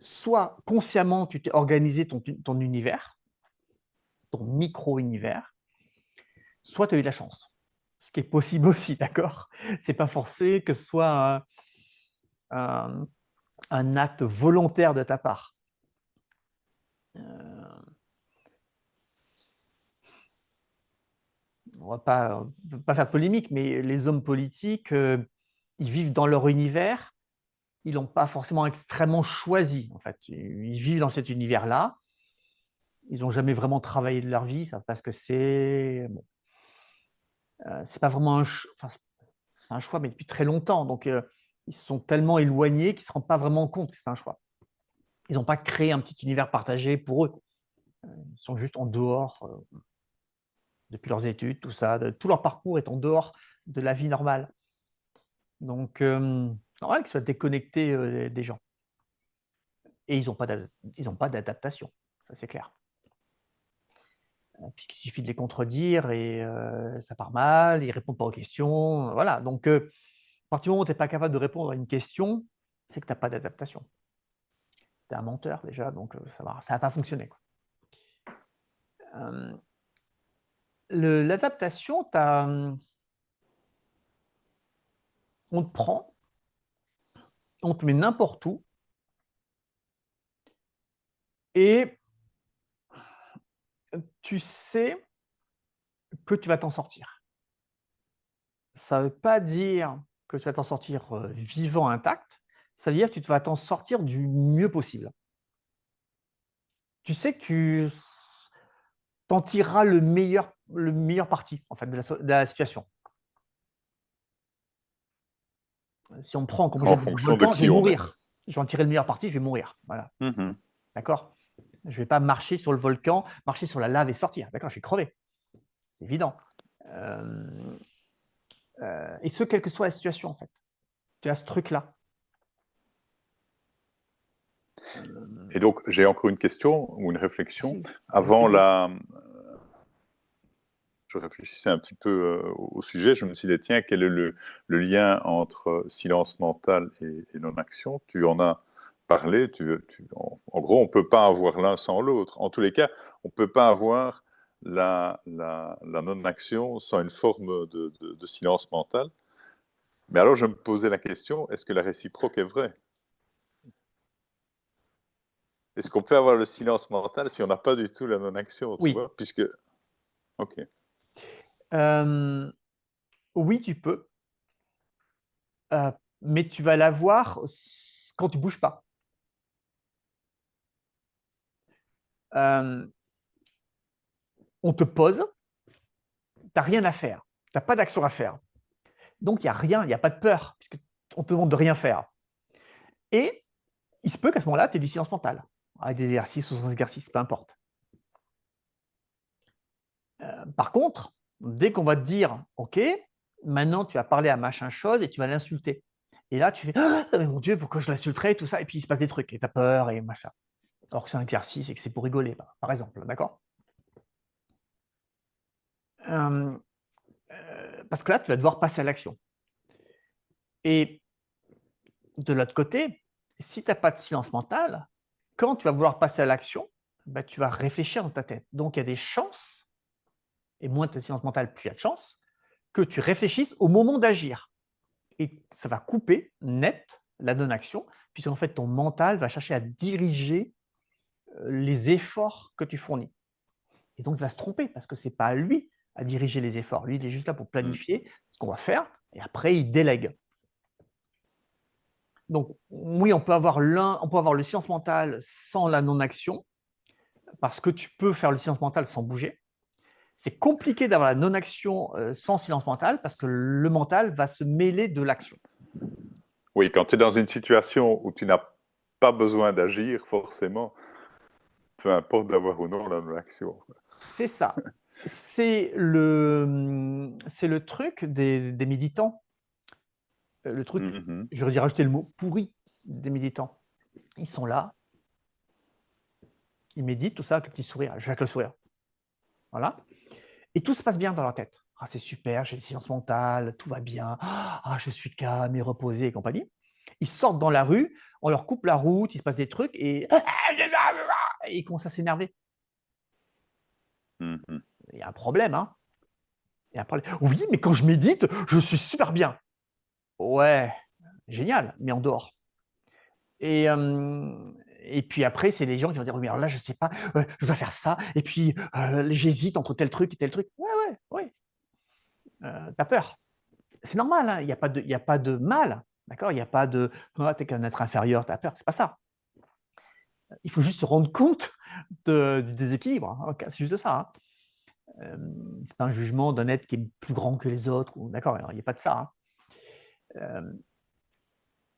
soit consciemment, tu t'es organisé ton univers, ton micro-univers, soit tu as eu de la chance. Ce qui est possible aussi, d'accord? Ce n'est pas forcé que ce soit un acte volontaire de ta part. On ne va pas faire de polémique, mais les hommes politiques, ils vivent dans leur univers, ils l'ont pas forcément extrêmement choisi. En fait, ils vivent dans cet univers-là. Ils n'ont jamais vraiment travaillé de leur vie, ils savent pas ce que c'est. Bon. C'est pas vraiment c'est un choix, mais depuis très longtemps. Donc, ils sont tellement éloignés qu'ils ne se rendent pas vraiment compte que c'est un choix. Ils n'ont pas créé un petit univers partagé pour eux. Ils sont juste en dehors depuis leurs études, tout ça. Tout leur parcours est en dehors de la vie normale. Donc, normal qu'ils soient déconnectés des gens. Et ils n'ont pas d'adaptation, ça c'est clair. Puisqu'il suffit de les contredire et ça part mal, ils ne répondent pas aux questions. Voilà, donc à partir du moment où tu n'es pas capable de répondre à une question, c'est que tu n'as pas d'adaptation. Tu es un menteur déjà, donc ça va pas fonctionner. L'adaptation, on te prend, on te met n'importe où, Et tu sais que tu vas t'en sortir. Ça ne veut pas dire que tu vas t'en sortir vivant, intact. Ça veut dire que tu vas t'en sortir du mieux possible. Tu sais que tu t'en tireras le meilleur parti en fait, de la situation. Si on me prend comme En jet du fonction de volcan, je vais qui on est. mourir. Je vais en tirer le meilleur parti, je vais mourir. Voilà. Mhm. D'accord? Je ne vais pas marcher sur le volcan, marcher sur la lave et sortir. D'accord? Je vais crever. C'est évident. Et ce, quelle que soit la situation, en fait. Tu as ce truc-là. Et donc, j'ai encore une question ou une réflexion. Si. Avant Oui. la... Je réfléchissais un petit peu au sujet, je me suis dit, tiens, quel est le lien entre silence mental et non-action? Tu en as parlé, en gros, on ne peut pas avoir l'un sans l'autre. En tous les cas, on ne peut pas avoir la non-action sans une forme de silence mental. Mais alors, je me posais la question, est-ce que la réciproque est vraie? Est-ce qu'on peut avoir le silence mental si on n'a pas du tout la non-action, tu Oui. vois? Puisque... Ok. Oui, tu peux. Mais tu vas l'avoir quand tu ne bouges pas. On te pose, tu n'as rien à faire. Tu n'as pas d'action à faire. Donc, il n'y a rien, il n'y a pas de peur, puisqu'on te demande de rien faire. Et il se peut qu'à ce moment-là, tu aies du silence mental, avec des exercices ou sans exercices, peu importe. Par contre, dès qu'on va te dire, OK, maintenant tu vas parler à machin chose et tu vas l'insulter. Et là, tu fais, ah, mais mon Dieu, pourquoi je l'insulterais, tout ça, et puis il se passe des trucs, et tu as peur, et machin. Alors que c'est un exercice et que c'est pour rigoler, par exemple, d'accord? Parce que là, tu vas devoir passer à l'action. Et de l'autre côté, si tu n'as pas de silence mental, quand tu vas vouloir passer à l'action, bah, tu vas réfléchir dans ta tête. Donc, il y a des chances, et moins tu as de silence mental, plus il y a de chances, que tu réfléchisses au moment d'agir. Et ça va couper net la non-action, puisqu'en fait, ton mental va chercher à diriger les efforts que tu fournis. Et donc, il va se tromper, parce que ce n'est pas à lui à diriger les efforts. Lui, il est juste là pour planifier ce qu'on va faire, et après, il délègue. Donc, oui, on peut avoir le silence mental sans la non-action, parce que tu peux faire le silence mental sans bouger. C'est compliqué d'avoir la non-action sans silence mental, parce que le mental va se mêler de l'action. Oui, quand tu es dans une situation où tu n'as pas besoin d'agir, forcément, peu importe d'avoir ou non la non-action. C'est ça. C'est le truc des méditants. Le truc, Mhm. j'aurais dû rajouter le mot pourri des méditants. Ils sont là, ils méditent, tout ça, avec le petit sourire. Je fais avec le sourire. Voilà. Et tout se passe bien dans leur tête. Ah, c'est super, j'ai le silence mental, tout va bien. Ah, je suis calme et reposé et compagnie. Ils sortent dans la rue, on leur coupe la route, il se passe des trucs et ils commencent à s'énerver. Mhm. Il y a un problème, hein. Il y a un problème. Oui, mais quand je médite, je suis super bien. Ouais, génial, mais en dehors. Et puis après, c'est les gens qui vont dire, oui, mais alors là, je ne sais pas, je dois faire ça, et puis j'hésite entre tel truc et tel truc. Ouais. Tu as peur. C'est normal, hein, il n'y a pas de mal, d'accord? Il n'y a pas de, tu n'es qu'un être inférieur, tu as peur, c'est pas ça. Il faut juste se rendre compte du déséquilibre, hein. Okay, c'est juste ça. Hein. C'est pas un jugement d'un être qui est plus grand que les autres, d'accord, il n'y a pas de ça. Hein.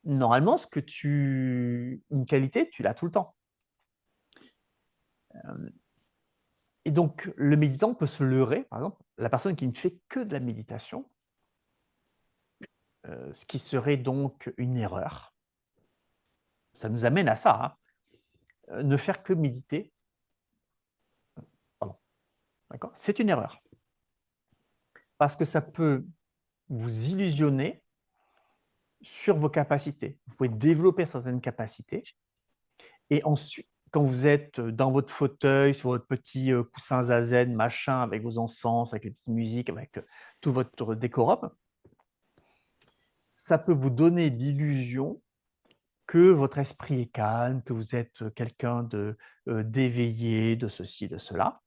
Normalement, une qualité, tu l'as tout le temps. Et donc, le méditant peut se leurrer, par exemple, la personne qui ne fait que de la méditation, ce qui serait donc une erreur. Ça nous amène à ça, hein. Ne faire que méditer, pardon, d'accord, c'est une erreur. Parce que ça peut vous illusionner sur vos capacités. Vous pouvez développer certaines capacités, et ensuite, quand vous êtes dans votre fauteuil, sur votre petit coussin zazen, machin, avec vos encens, avec les petites musiques, avec tout votre décorum, ça peut vous donner l'illusion que votre esprit est calme, que vous êtes quelqu'un d'éveillé, de ceci, de cela.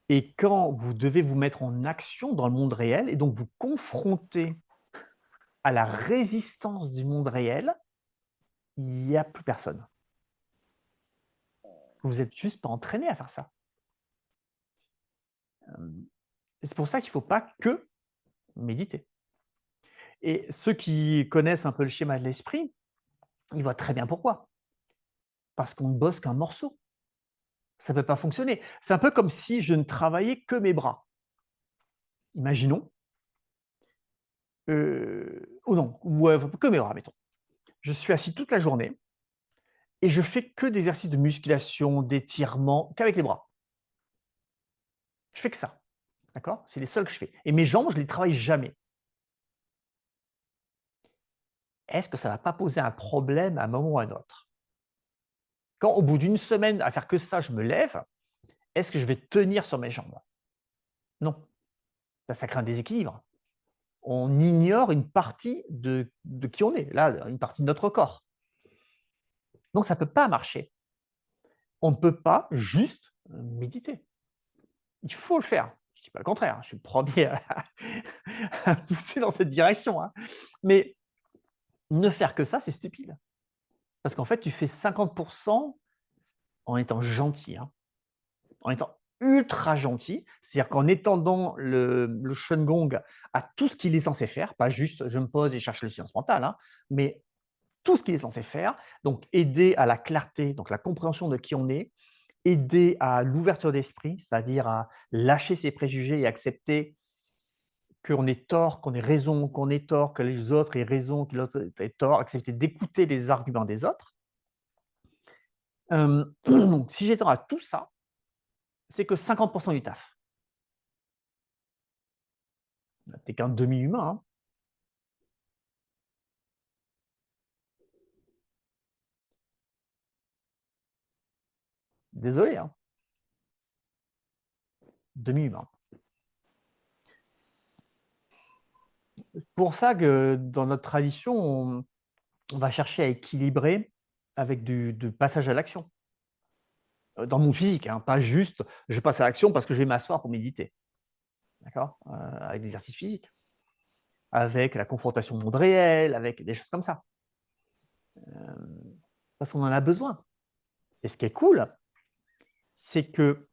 Et quand vous devez vous mettre en action dans le monde réel et donc vous confronter à la résistance du monde réel, il n'y a plus personne. Vous n'êtes juste pas entraîné à faire ça. C'est pour ça qu'il ne faut pas que méditer. Et ceux qui connaissent un peu le schéma de l'esprit, ils voient très bien pourquoi. Parce qu'on ne bosse qu'un morceau. Ça ne peut pas fonctionner. C'est un peu comme si je ne travaillais que mes bras. Imaginons. Ou non, que mes bras, mettons. Je suis assis toute la journée et je fais que des exercices de musculation, d'étirement, qu'avec les bras. Je fais que ça. D'accord? C'est les seuls que je fais. Et mes jambes, je ne les travaille jamais. Est-ce que ça ne va pas poser un problème à un moment ou à un autre? Quand au bout d'une semaine à faire que ça, je me lève, est-ce que je vais tenir sur mes jambes? Non. Ça crée un déséquilibre. On ignore une partie de qui on est, là, une partie de notre corps. Donc, ça ne peut pas marcher. On ne peut pas juste méditer. Il faut le faire. Je ne dis pas le contraire, je suis le premier à pousser dans cette direction. Hein. Mais ne faire que ça, c'est stupide. Parce qu'en fait, tu fais 50% en étant gentil, hein. En étant ultra gentil, c'est-à-dire qu'en étendant le Shen Gong à tout ce qu'il est censé faire, pas juste je me pose et cherche le silence mental, hein, mais tout ce qu'il est censé faire, donc aider à la clarté, donc la compréhension de qui on est, aider à l'ouverture d'esprit, c'est-à-dire à lâcher ses préjugés et accepter qu'on ait tort, qu'on ait raison, qu'on ait tort, que les autres aient raison, que l'autre ait tort, accepter d'écouter les arguments des autres. Donc, si j'étends à tout ça, c'est que 50% du taf. T'es qu'un demi-humain. Hein. Désolé. Hein. Demi-humain. C'est pour ça que dans notre tradition, on va chercher à équilibrer avec du passage à l'action. Dans mon physique, hein, pas juste je passe à l'action parce que je vais m'asseoir pour méditer. D'accord? Avec l'exercice physique. Avec la confrontation au monde réel, avec des choses comme ça. Parce qu'on en a besoin. Et ce qui est cool, c'est que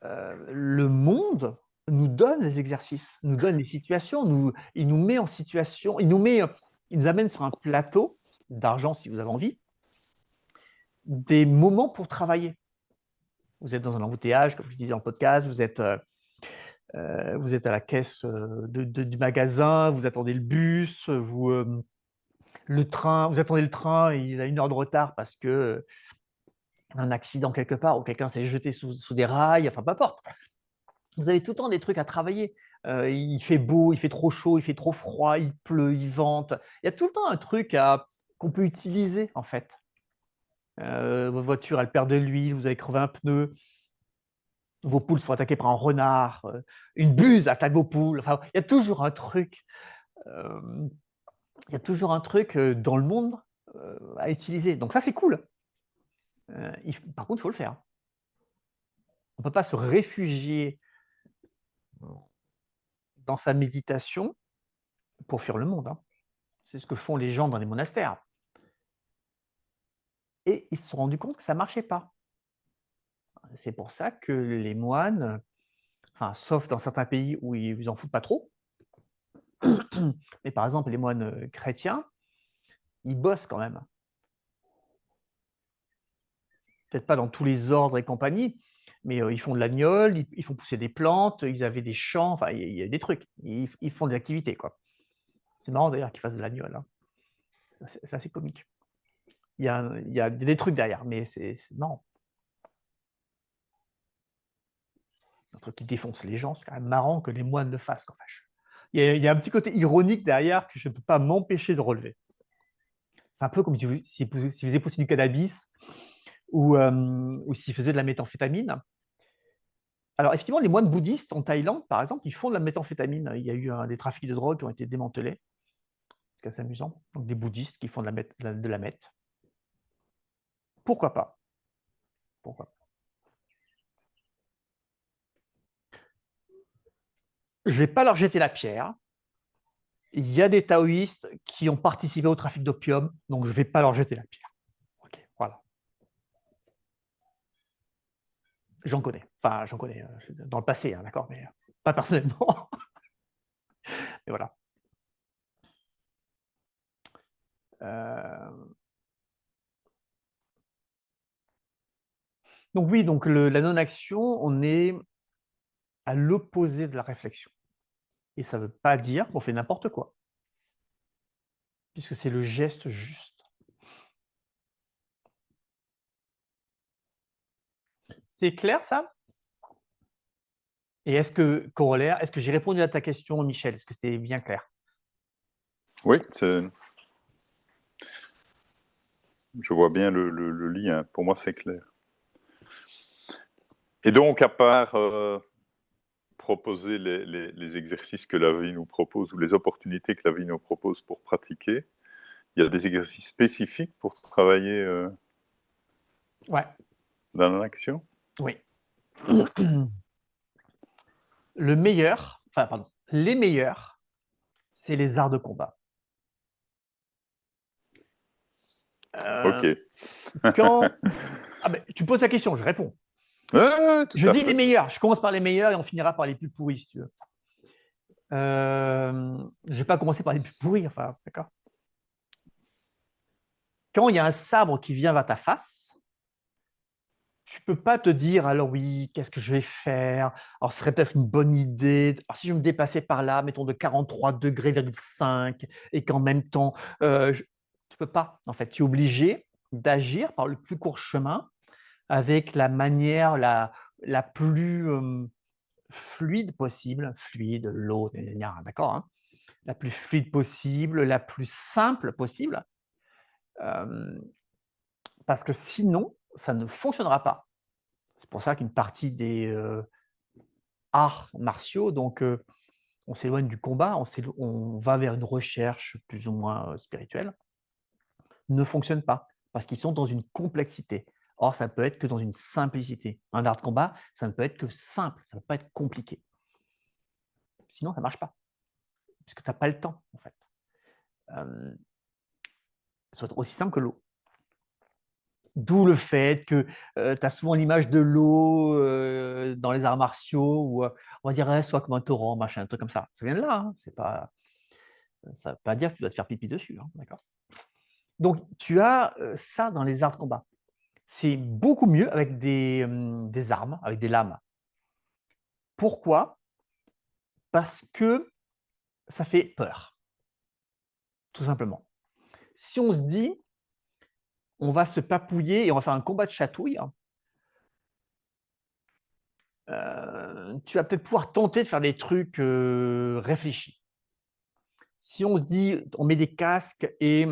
le monde nous donne des exercices, nous donne des situations, il nous met en situation, il nous amène sur un plateau d'argent, si vous avez envie, des moments pour travailler. Vous êtes dans un embouteillage, comme je disais en podcast, vous êtes à la caisse du magasin, vous attendez le bus, le train, vous attendez le train, il a 1 heure de retard parce que un accident quelque part ou quelqu'un s'est jeté sous des rails, enfin peu importe. Vous avez tout le temps des trucs à travailler. Il fait beau, il fait trop chaud, il fait trop froid, il pleut, il vente. Il y a tout le temps un truc qu'on peut utiliser en fait. Votre voiture, elle perd de l'huile, vous avez crevé un pneu, vos poules sont attaquées par un renard, une buse attaque vos poules. Enfin, il y a toujours un truc. Il y a toujours un truc dans le monde à utiliser. Donc ça, c'est cool. Par contre, il faut le faire. On ne peut pas se réfugier dans sa méditation pour fuir le monde. Hein. C'est ce que font les gens dans les monastères. Et ils se sont rendus compte que ça ne marchait pas. C'est pour ça que les moines, enfin, sauf dans certains pays où ils en foutent pas trop, mais par exemple les moines chrétiens, ils bossent quand même. Peut-être pas dans tous les ordres et compagnie, mais ils font de l'agnole, ils font pousser des plantes, ils avaient des champs, enfin, il y a des trucs, ils font des activités, quoi. C'est marrant d'ailleurs qu'ils fassent de l'agnole. Hein. C'est assez comique. Il y a des trucs derrière, mais c'est marrant. Un truc qui défonce les gens, c'est quand même marrant que les moines le fassent. Quoi. Il y a un petit côté ironique derrière que je ne peux pas m'empêcher de relever. C'est un peu comme s'ils faisaient pousser du cannabis ou s'ils faisaient de la méthamphétamine. Alors, effectivement, les moines bouddhistes en Thaïlande, par exemple, ils font de la méthamphétamine. Il y a eu des trafics de drogue qui ont été démantelés. c'est assez amusant. Donc des bouddhistes qui font de la meth. Pourquoi pas? Pourquoi pas? Je ne vais pas leur jeter la pierre. Il y a des taoïstes qui ont participé au trafic d'opium, donc je ne vais pas leur jeter la pierre. Ok, voilà. J'en connais. Enfin, j'en connais dans le passé, hein, d'accord, mais pas personnellement. Mais voilà. Donc oui, donc la non-action, on est à l'opposé de la réflexion. Et ça ne veut pas dire qu'on fait n'importe quoi, puisque c'est le geste juste. C'est clair, ça? Et est-ce que, corollaire, est-ce que j'ai répondu à ta question, Michel? Est-ce que c'était bien clair? Oui, je vois bien le lien. Pour moi, c'est clair. Et donc, à part proposer les exercices que la vie nous propose ou les opportunités que la vie nous propose pour pratiquer, il y a des exercices spécifiques pour travailler Ouais. dans l'action? Oui. Le meilleur, enfin, pardon, les meilleurs, c'est les arts de combat. Ok. Quand... Ah ben, tu poses la question, je réponds. Tout Je à dis fait. les meilleurs, je commence par les meilleurs et on finira par les plus pourris, si tu veux. Je ne vais pas commencer par les plus pourris, enfin, d'accord. Quand il y a un sabre qui vient vers ta face, tu ne peux pas te dire, alors oui, qu'est-ce que je vais faire? Alors, ce serait peut-être une bonne idée. Alors, si je me déplaçais par là, mettons de 43 degrés, 5, et qu'en même temps, tu ne peux pas. En fait, tu es obligé d'agir par le plus court chemin avec la manière la plus fluide possible. Fluide, l'eau, d'accord, hein, la plus fluide possible, la plus simple possible. Parce que sinon, ça ne fonctionnera pas. C'est pour ça qu'une partie des arts martiaux, donc on s'éloigne du combat, on va vers une recherche plus ou moins spirituelle, ne fonctionne pas, parce qu'ils sont dans une complexité. Or, ça peut être que dans une simplicité. Un art de combat, ça ne peut être que simple, ça ne peut pas être compliqué. Sinon, ça ne marche pas, puisque tu n'as pas le temps, en fait. Ça doit être aussi simple que l'eau. D'où le fait que tu as souvent l'image de l'eau dans les arts martiaux, où on va dire soit comme un torrent, machin, un truc comme ça. Ça vient de là. Hein. Ça ne veut pas dire que tu dois te faire pipi dessus. Hein, d'accord. Donc, tu as ça dans les arts de combat. C'est beaucoup mieux avec des armes, avec des lames. Pourquoi? Parce que ça fait peur, tout simplement. Si on se dit, on va se papouiller et on va faire un combat de chatouille, tu vas peut-être pouvoir tenter de faire des trucs réfléchis. Si on se dit, on met des casques et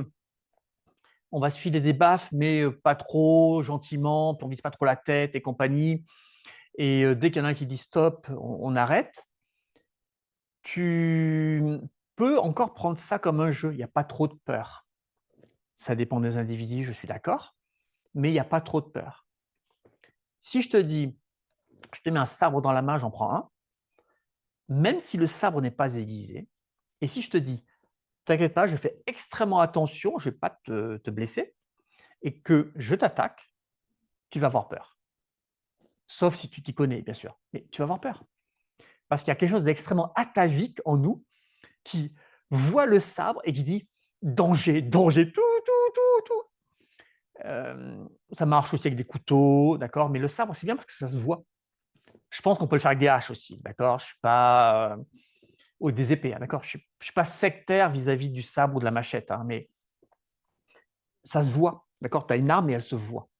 on va se filer des baffes, mais pas trop, gentiment, puis on ne vise pas trop la tête et compagnie, et dès qu'il y en a un qui dit stop, on arrête, tu peux encore prendre ça comme un jeu, il n'y a pas trop de peur. Ça dépend des individus, je suis d'accord, mais il n'y a pas trop de peur. Si je te dis, je te mets un sabre dans la main, j'en prends un, même si le sabre n'est pas aiguisé, et si je te dis, t'inquiète pas, je fais extrêmement attention, je ne vais pas te blesser, et que je t'attaque, tu vas avoir peur. Sauf si tu t'y connais, bien sûr, mais tu vas avoir peur. Parce qu'il y a quelque chose d'extrêmement atavique en nous qui voit le sabre et qui dit danger, danger, tout. Ça marche aussi avec des couteaux, d'accord, mais le sabre, c'est bien parce que ça se voit. Je pense qu'on peut le faire avec des haches aussi, d'accord. Je ne suis pas ou des épées, hein, d'accord. Je suis pas sectaire vis-à-vis du sabre ou de la machette, hein, mais ça se voit, d'accord. Tu as une arme et elle se voit.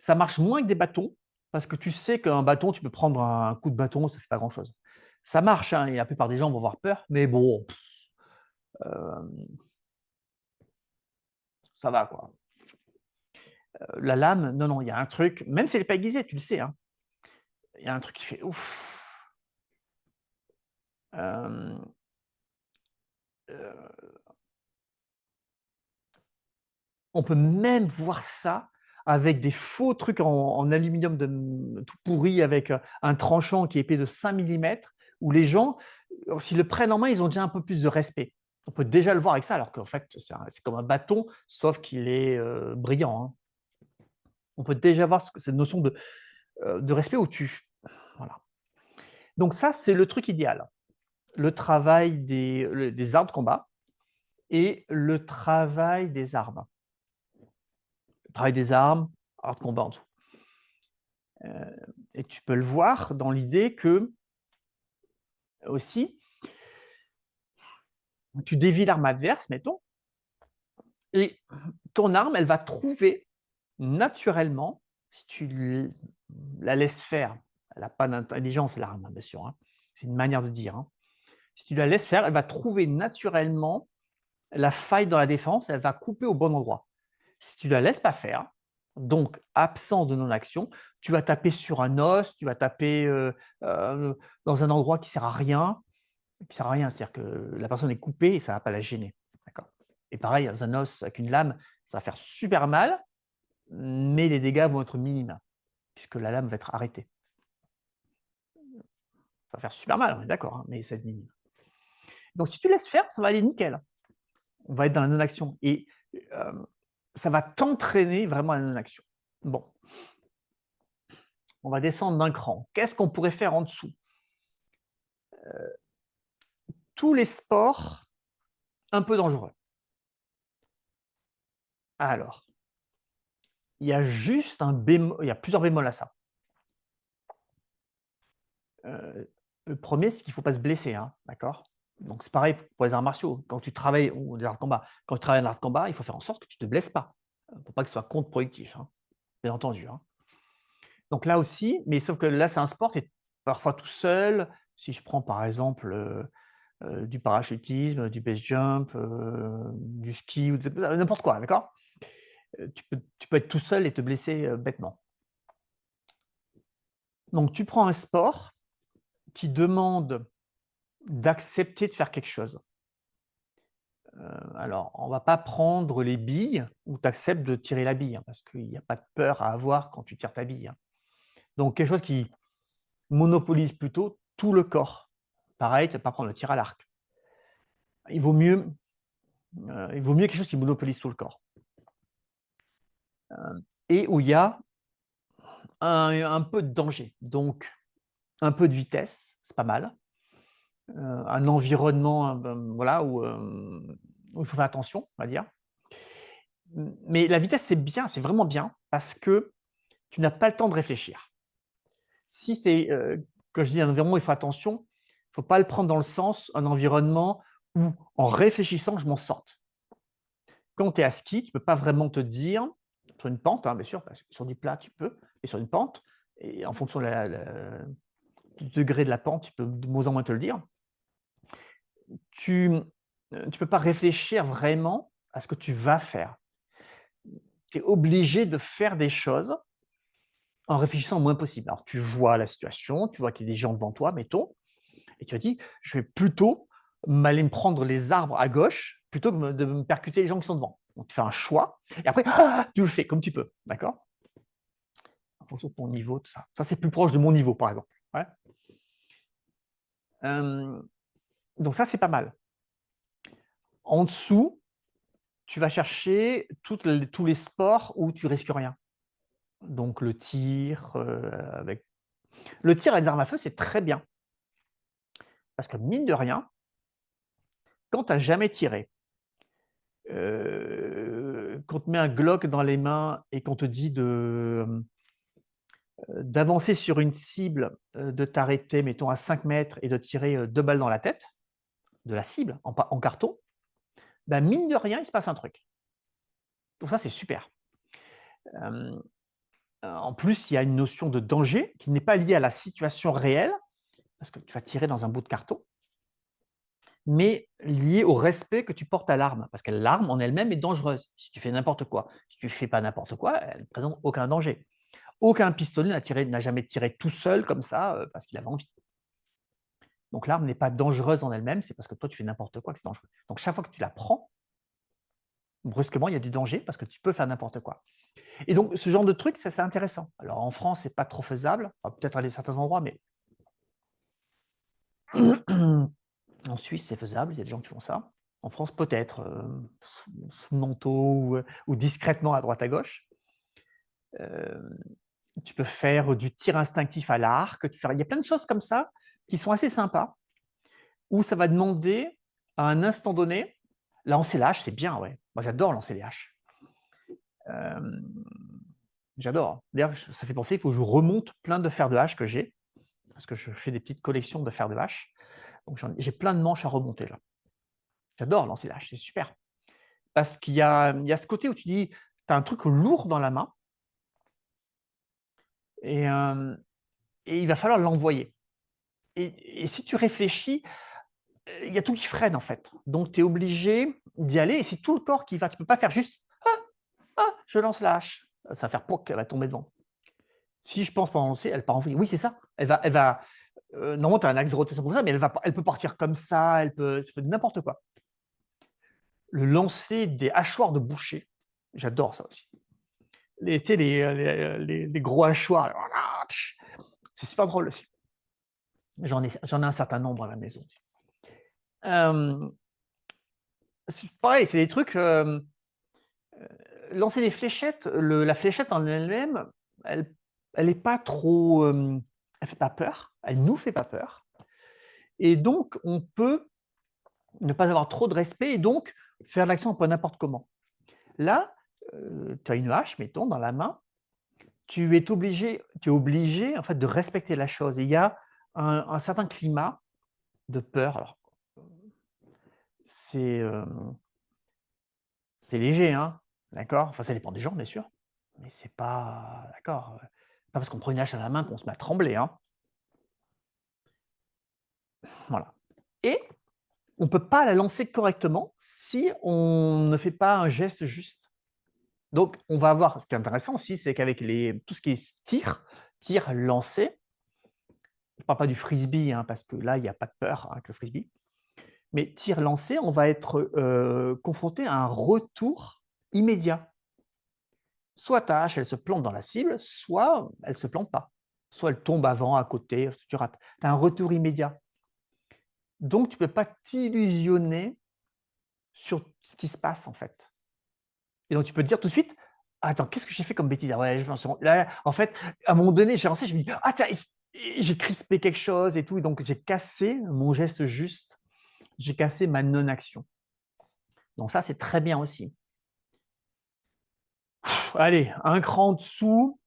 Ça marche moins avec des bâtons parce que tu sais qu'un bâton, tu peux prendre un coup de bâton, ça ne fait pas grand-chose. Ça marche, hein, et la plupart des gens vont avoir peur, mais bon, ça va, quoi. La lame, non, il y a un truc, même si elle n'est pas aiguisée, tu le sais, hein, il y a un truc qui fait ouf. On peut même voir ça avec des faux trucs en aluminium tout pourri, avec un tranchant qui est épais de 5 mm, où les gens, s'ils le prennent en main, ils ont déjà un peu plus de respect. On peut déjà le voir avec ça, alors qu'en fait, c'est comme un bâton, sauf qu'il est brillant. Hein. On peut déjà voir cette notion de respect où Voilà. Donc ça, c'est le truc idéal. Le travail des arts de combat et le travail des armes. Le travail des armes, art de combat en dessous. Et tu peux le voir dans l'idée que, aussi, tu dévies l'arme adverse, mettons, et ton arme, elle va trouver naturellement, si tu la laisses faire, elle n'a pas d'intelligence, l'arme, bien sûr, hein, c'est une manière de dire. Hein. Si tu la laisses faire, elle va trouver naturellement la faille dans la défense, elle va couper au bon endroit. Si tu ne la laisses pas faire, donc absent de non-action, tu vas taper sur un os, tu vas taper dans un endroit qui ne sert à rien. Qui sert à rien, c'est-à-dire que la personne est coupée et ça ne va pas la gêner. Et pareil, dans un os avec une lame, ça va faire super mal, mais les dégâts vont être minimes, puisque la lame va être arrêtée. Ça va faire super mal, on est d'accord, hein, mais ça va être minime. Donc si tu laisses faire, ça va aller nickel. On va être dans la non-action. Et ça va t'entraîner vraiment à la non-action. Bon. On va descendre d'un cran. Qu'est-ce qu'on pourrait faire en dessous? Tous les sports un peu dangereux. Alors, il y a juste un bémol, il y a plusieurs bémols à ça. Le premier, c'est qu'il ne faut pas se blesser, hein, d'accord? Donc c'est pareil pour les arts martiaux. Quand tu travailles, ou les arts de combat, quand tu travailles en art de combat, il faut faire en sorte que tu ne te blesses pas, pour pas que ce soit contre-productif, hein, bien entendu. Hein. Donc là aussi, mais sauf que là, c'est un sport, tu es parfois tout seul. Si je prends par exemple du parachutisme, du base jump, du ski, ou n'importe quoi, d'accord? Tu peux être tout seul et te blesser bêtement. Donc tu prends un sport qui demande d'accepter de faire quelque chose. Alors, on ne va pas prendre les billes où tu acceptes de tirer la bille, hein, parce qu'il n'y a pas de peur à avoir quand tu tires ta bille. Hein. Donc, quelque chose qui monopolise plutôt tout le corps. Pareil, tu ne vas pas prendre le tir à l'arc. Il vaut mieux quelque chose qui monopolise tout le corps. Et où il y a un peu de danger. Donc, un peu de vitesse, c'est pas mal. Un environnement voilà, où il faut faire attention, on va dire. Mais la vitesse, c'est bien, c'est vraiment bien, parce que tu n'as pas le temps de réfléchir. Si c'est, quand je dis un environnement, il faut attention, il ne faut pas le prendre dans le sens, un environnement où, en réfléchissant, je m'en sorte. Quand tu es à ski, tu ne peux pas vraiment te dire, sur une pente, hein, bien sûr, parce que sur du plat, tu peux, et sur une pente, et en fonction du degré de la pente, tu peux de moins en moins te le dire, tu ne peux pas réfléchir vraiment à ce que tu vas faire. Tu es obligé de faire des choses en réfléchissant le moins possible. Alors, tu vois la situation, tu vois qu'il y a des gens devant toi, mettons, et tu as dit, je vais plutôt m'aller me prendre les arbres à gauche plutôt que de me percuter les gens qui sont devant. Donc, tu fais un choix, et après, tu le fais comme tu peux, d'accord? En fonction de ton niveau, tout ça. Ça, c'est plus proche de mon niveau, par exemple. Ouais. Donc, ça, c'est pas mal. En dessous, tu vas chercher tous les sports où tu risques rien. Donc, le tir, avec les armes à feu, c'est très bien. Parce que mine de rien, quand tu n'as jamais tiré, qu'on te met un Glock dans les mains et qu'on te dit d'avancer sur une cible, de t'arrêter, mettons, à 5 mètres et de tirer 2 balles dans la tête de la cible en carton, ben mine de rien, il se passe un truc. Donc ça, c'est super. En plus, il y a une notion de danger qui n'est pas liée à la situation réelle, parce que tu vas tirer dans un bout de carton, mais liée au respect que tu portes à l'arme, parce que l'arme en elle-même est dangereuse. Si tu fais n'importe quoi, si tu ne fais pas n'importe quoi, elle ne présente aucun danger. Aucun pistolet n'a jamais tiré tout seul comme ça parce qu'il avait envie. Donc l'arme n'est pas dangereuse en elle-même, c'est parce que toi tu fais n'importe quoi que c'est dangereux. Donc chaque fois que tu la prends, brusquement, il y a du danger parce que tu peux faire n'importe quoi. Et donc, ce genre de truc, ça, c'est intéressant. Alors, en France, c'est pas trop faisable. Enfin, peut-être à certains endroits, mais en Suisse, c'est faisable. Il y a des gens qui font ça. En France, peut-être, sous le manteau ou discrètement à droite à gauche. Tu peux faire du tir instinctif à l'arc. Il y a plein de choses comme ça qui sont assez sympas, où ça va demander à un instant donné, lancer les haches, c'est bien, ouais. Moi, j'adore lancer les haches. J'adore. D'ailleurs, ça fait penser, il faut que je remonte plein de fers de hache que j'ai, parce que je fais des petites collections de fers de hache. Donc, j'ai plein de manches à remonter là. J'adore lancer les haches, c'est super. Parce qu'il y a ce côté où tu dis, tu as un truc lourd dans la main, et il va falloir l'envoyer. Et si tu réfléchis, il y a tout qui freine en fait. Donc, tu es obligé d'y aller, et c'est tout le corps qui va. Tu ne peux pas faire juste « Ah, je lance la hache ». Ça va faire « poc », elle va tomber devant. Si je pense pendant lancer, elle part en vrille. Oui, c'est ça. Normalement, tu as un axe de rotation comme ça, mais elle peut partir comme ça, ça peut être n'importe quoi. Le lancer des hachoirs de boucher, j'adore ça aussi. Tu sais, les gros hachoirs, c'est super drôle aussi. J'en ai un certain nombre à la maison. C'est pareil, c'est des trucs. Lancer des fléchettes, la fléchette en elle-même, elle n'est pas trop. Elle fait pas peur. Elle nous fait pas peur. Et donc, on peut ne pas avoir trop de respect et donc faire l'action un peu n'importe comment. Là, tu as une hache, mettons, dans la main. Tu es obligé en fait, de respecter la chose. Et il y a un certain climat de peur. Alors, c'est léger, hein, d'accord. Enfin, ça dépend des gens, bien sûr. Mais c'est pas d'accord. Pas parce qu'on prend une hache à la main qu'on se met à trembler, hein. Voilà. Et on ne peut pas la lancer correctement si on ne fait pas un geste juste. Donc, on va avoir, ce qui est intéressant aussi, c'est qu'avec tout ce qui est tir lancé, je ne parle pas du frisbee, hein, parce que là, il n'y a pas de peur avec le frisbee, mais tir lancé, on va être confronté à un retour immédiat. Soit ta hache, elle se plante dans la cible, soit elle ne se plante pas. Soit elle tombe avant, à côté, tu rates. Tu as un retour immédiat. Donc, tu ne peux pas t'illusionner sur ce qui se passe, en fait. Et donc, tu peux te dire tout de suite, attends, qu'est-ce que j'ai fait comme bêtise? Ouais, là, en fait, à un moment donné, j'ai lancé, je me dis, ah, tiens, j'ai crispé quelque chose et tout. Et donc, j'ai cassé mon geste juste. J'ai cassé ma non-action. Donc, ça, c'est très bien aussi. Allez, un cran en dessous.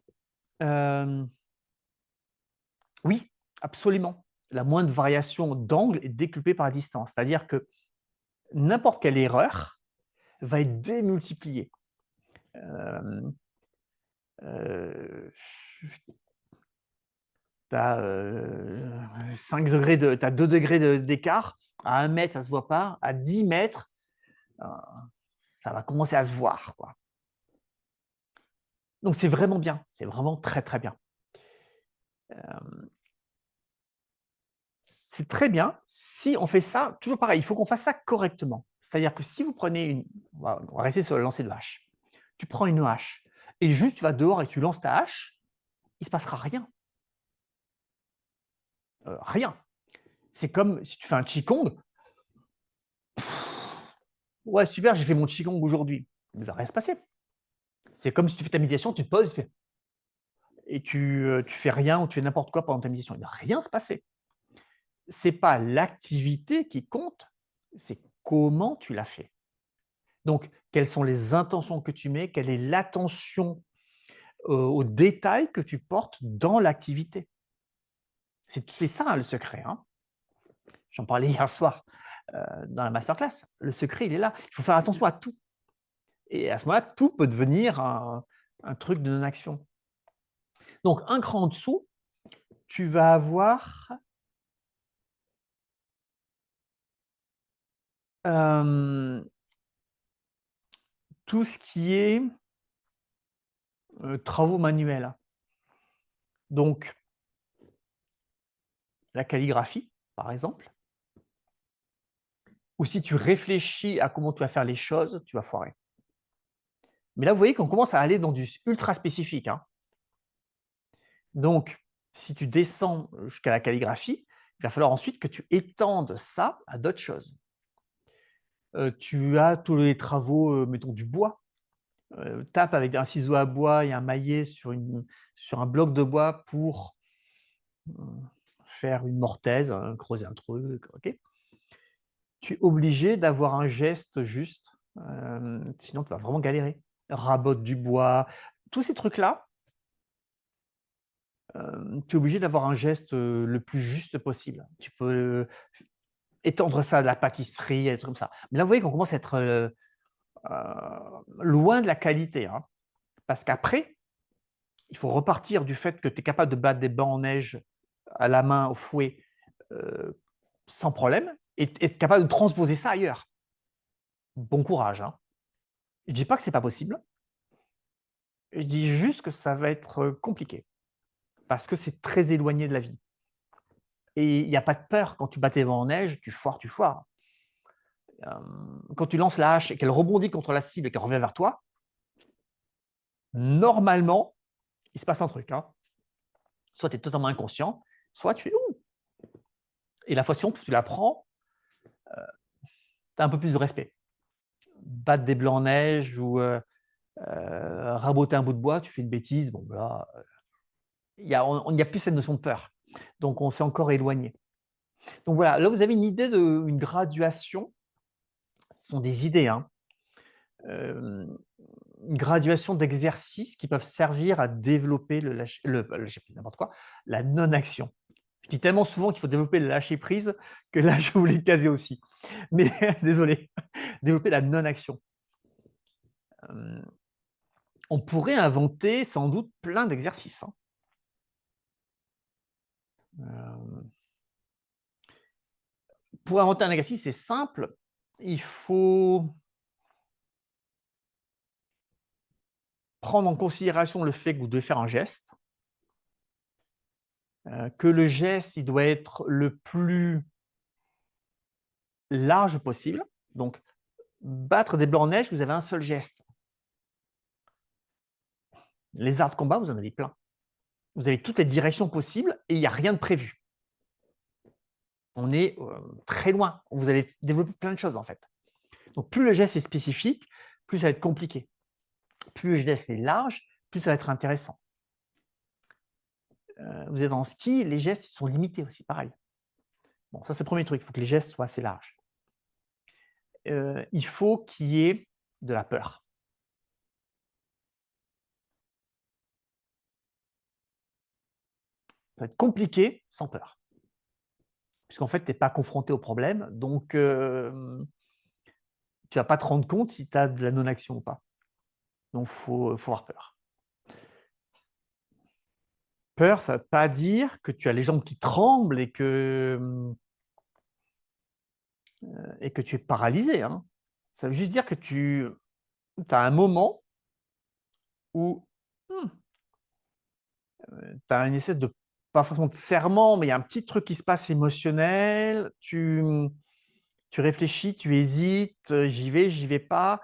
Oui, absolument. La moindre variation d'angle est décuplée par la distance. C'est-à-dire que n'importe quelle erreur va être démultipliée. Tu as 5 degrés tu as 2 degrés d'écart. À 1 mètre, ça ne se voit pas. À 10 mètres, ça va commencer à se voir, quoi. Donc, c'est vraiment bien. C'est vraiment très, très bien. C'est très bien si on fait ça, toujours pareil, il faut qu'on fasse ça correctement. C'est-à-dire que si vous prenez on va rester sur le lancer de hache. Tu prends une hache et juste tu vas dehors et tu lances ta hache, il ne se passera rien. Rien. C'est comme si tu fais un qigong. Ouais, super, j'ai fait mon qigong aujourd'hui. Il ne va rien se passer. C'est comme si tu fais ta méditation, tu te poses et tu fais rien ou tu fais n'importe quoi pendant ta méditation. Il ne va rien se passer. Ce n'est pas l'activité qui compte, c'est comment tu l'as fait. Donc, quelles sont les intentions que tu mets? Quelle est l'attention aux détails que tu portes dans l'activité? C'est ça le secret, hein. J'en parlais hier soir dans la masterclass. Le secret, il est là. Il faut faire attention à tout. Et à ce moment-là, tout peut devenir un truc de non-action. Donc, un cran en dessous, tu vas avoir tout ce qui est travaux manuels. Donc, la calligraphie, par exemple. Ou si tu réfléchis à comment tu vas faire les choses, tu vas foirer. Mais là, vous voyez qu'on commence à aller dans du ultra spécifique, hein. Donc, si tu descends jusqu'à la calligraphie, il va falloir ensuite que tu étendes ça à d'autres choses. Tu as tous les travaux, mettons du bois. Tape avec un ciseau à bois et un maillet sur un bloc de bois pour faire une mortaise, creuser un truc. Ok. Tu es obligé d'avoir un geste juste, sinon tu vas vraiment galérer. Rabote du bois, tous ces trucs-là, tu es obligé d'avoir un geste le plus juste possible. Tu peux étendre ça à de la pâtisserie, des trucs comme ça. Mais là, vous voyez qu'on commence à être loin de la qualité, hein, parce qu'après, il faut repartir du fait que tu es capable de battre des bancs en neige à la main, au fouet, sans problème, et être capable de transposer ça ailleurs. Bon courage, hein. Je ne dis pas que ce n'est pas possible. Je dis juste que ça va être compliqué, parce que c'est très éloigné de la vie. Et il n'y a pas de peur. Quand tu bats tes bancs en neige, tu foires, tu foires. Quand tu lances la hache et qu'elle rebondit contre la cible et qu'elle revient vers toi, normalement, il se passe un truc, hein. Soit tu es totalement inconscient, soit tu es ouh. Et la fois suivante, tu la prends, tu as un peu plus de respect. Battre des blancs en neige ou raboter un bout de bois, tu fais une bêtise, bon là, il n'y a plus cette notion de peur. Donc on s'est encore éloigné. Donc voilà, là vous avez une idée d'une graduation. Ce sont des idées, hein. Une graduation d'exercices qui peuvent servir à développer n'importe quoi, la non-action. Je dis tellement souvent qu'il faut développer le lâcher-prise que là, je voulais le caser aussi. Mais désolé, développer la non-action. On pourrait inventer sans doute plein d'exercices, hein. Pour inventer un exercice, c'est simple. Il faut prendre en considération le fait que vous devez faire un geste, que le geste il doit être le plus large possible. Donc, battre des blancs en neige, vous avez un seul geste. Les arts de combat, vous en avez plein. Vous avez toutes les directions possibles et il n'y a rien de prévu. On est très loin. Vous allez développer plein de choses en fait. Donc, plus le geste est spécifique, plus ça va être compliqué. Plus le geste est large, plus ça va être intéressant. Vous êtes en ski, les gestes ils sont limités aussi, pareil. Bon, ça c'est le premier truc, il faut que les gestes soient assez larges. Il faut qu'il y ait de la peur. Ça va être compliqué sans peur. Puisqu'en fait, tu n'es pas confronté au problème, donc tu ne vas pas te rendre compte si tu as de la non-action ou pas. Donc, il faut avoir peur. Peur, ça ne veut pas dire que tu as les jambes qui tremblent et que tu es paralysé, hein. Ça veut juste dire que tu as un moment où tu as une espèce de, pas forcément de serrement, mais il y a un petit truc qui se passe émotionnel, tu réfléchis, tu hésites, j'y vais pas.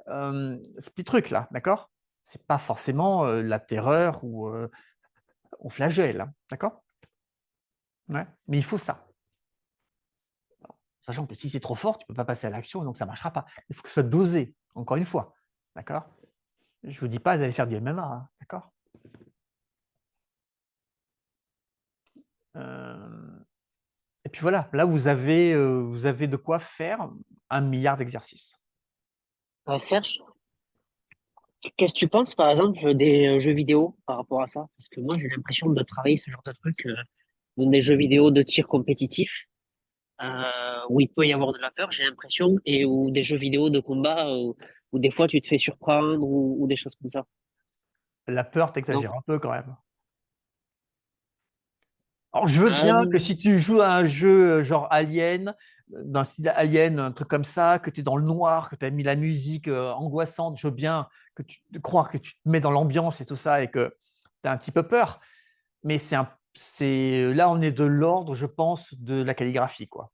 Ce petit truc-là, d'accord? Ce n'est pas forcément la terreur ou au flagelle, hein, d'accord? Ouais. Mais il faut ça. Sachant que si c'est trop fort, tu ne peux pas passer à l'action, donc ça ne marchera pas. Il faut que ce soit dosé, encore une fois, d'accord? Je ne vous dis pas d'aller faire du MMA, hein, d'accord? Et puis voilà, là vous avez de quoi faire 1 milliard d'exercices. Serge, qu'est-ce que tu penses, par exemple, des jeux vidéo par rapport à ça? Parce que moi, j'ai l'impression de travailler ce genre de truc dans des jeux vidéo de tir compétitif, où il peut y avoir de la peur, j'ai l'impression, et ou des jeux vidéo de combat où des fois tu te fais surprendre ou des choses comme ça. La peur, t'exagères un peu quand même. Alors, je veux bien que si tu joues à un jeu genre Alien, d'un style Alien, un truc comme ça, que tu es dans le noir, que tu as mis la musique angoissante, je veux bien croire que tu te mets dans l'ambiance et tout ça et que tu as un petit peu peur. Mais là, on est de l'ordre, je pense, de la calligraphie, quoi.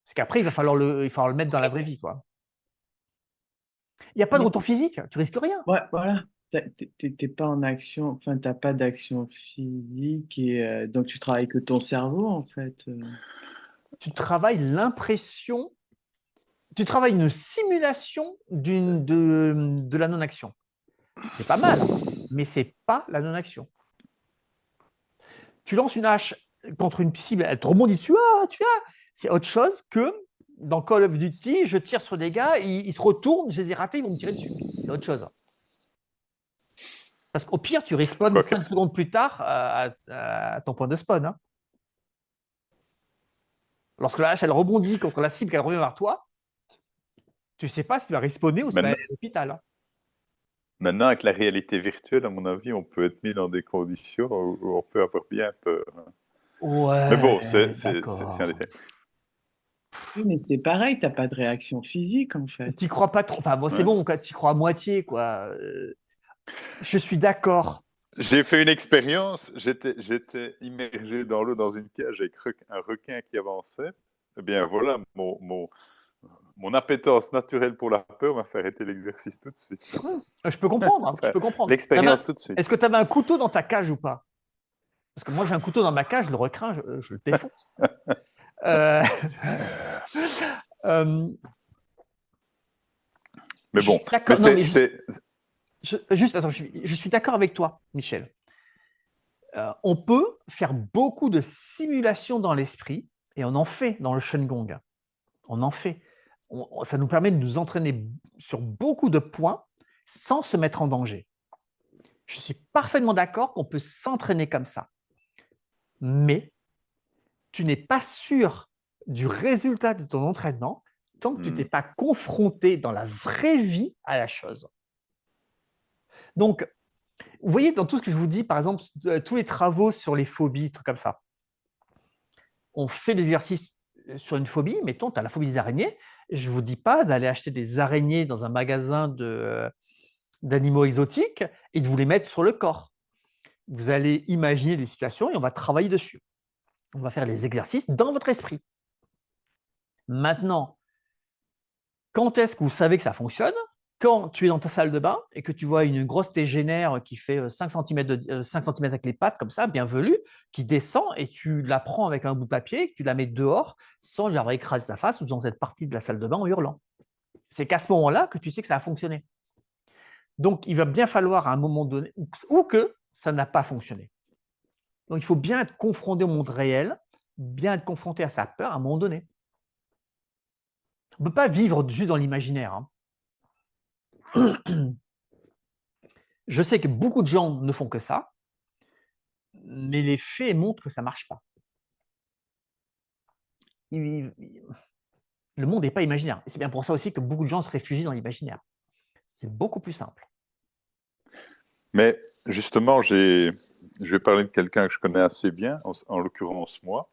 Parce qu'après, il va falloir le mettre dans la vraie vie, quoi. Il n'y a pas de Mais retour physique, tu risques rien. ouais, voilà, t'es pas en action, enfin, t'as pas d'action physique et donc tu travailles que ton cerveau en fait. Tu travailles l'impression, tu travailles une simulation de la non-action. C'est pas mal, mais c'est pas la non-action. Tu lances une hache contre une cible, elle te rebondit dessus, tu vois, c'est autre chose que dans Call of Duty, je tire sur des gars, ils se retournent, je les ai ratés, ils vont me tirer dessus. C'est autre chose. Parce qu'au pire, tu respawns Quoique. 5 secondes plus tard à ton point de spawn. Hein. Lorsque la hache, elle rebondit contre la cible, qu'elle revient vers toi, tu ne sais pas si tu vas respawner ou si tu vas Maintenant, aller à l'hôpital. Hein. maintenant, avec la réalité virtuelle, à mon avis, on peut être mis dans des conditions où on peut avoir bien peur. Mais bon, Ouais, c'est un d'accord. détail. Oui, mais c'est pareil, t'as pas de réaction physique en fait. Tu n'y crois pas trop. Enfin, bon, c'est Ouais. bon, tu y crois à moitié, quoi. Je suis d'accord. J'ai fait une expérience, j'étais immergé dans l'eau dans une cage avec un requin qui avançait. Eh bien voilà, mon appétence naturelle pour la peur m'a fait arrêter l'exercice tout de suite. Je peux comprendre. Hein, je Enfin, peux comprendre. l'expérience tout de suite. Est-ce que tu avais un couteau dans ta cage ou pas? Parce que moi, j'ai un couteau dans ma cage, le requin, je le défonce. Euh, euh, Mais je bon, suis d'accord. mais Non, mais juste, attends, je suis d'accord avec toi, Michel. On peut faire beaucoup de simulations dans l'esprit, et on en fait dans le Shen-Gong. On en fait. Ça nous permet de nous entraîner sur beaucoup de points sans se mettre en danger. Je suis parfaitement d'accord qu'on peut s'entraîner comme ça. Mais tu n'es pas sûr du résultat de ton entraînement tant que tu t'es pas confronté dans la vraie vie à la chose. Donc, vous voyez, dans tout ce que je vous dis, par exemple, tous les travaux sur les phobies, trucs comme ça, on fait des exercices sur une phobie, mettons, tu as la phobie des araignées, je ne vous dis pas d'aller acheter des araignées dans un magasin d'animaux exotiques et de vous les mettre sur le corps. Vous allez imaginer des situations et on va travailler dessus. On va faire les exercices dans votre esprit. Maintenant, quand est-ce que vous savez que ça fonctionne? Quand tu es dans ta salle de bain et que tu vois une grosse tégénaire qui fait 5 cm, 5 cm avec les pattes, comme ça, bien velue, qui descend et tu la prends avec un bout de papier, tu la mets dehors sans lui avoir écrasé sa face ou dans cette partie de la salle de bain en hurlant. C'est qu'à ce moment-là que tu sais que ça a fonctionné. Donc, il va bien falloir à un moment donné ou que ça n'a pas fonctionné. Donc, il faut bien être confronté au monde réel, bien être confronté à sa peur à un moment donné. On ne peut pas vivre juste dans l'imaginaire. Hein. Je sais que beaucoup de gens ne font que ça, mais les faits montrent que ça ne marche pas. Le monde n'est pas imaginaire. Et c'est bien pour ça aussi que beaucoup de gens se réfugient dans l'imaginaire. C'est beaucoup plus simple. Mais justement, je vais parler de quelqu'un que je connais assez bien, en l'occurrence moi.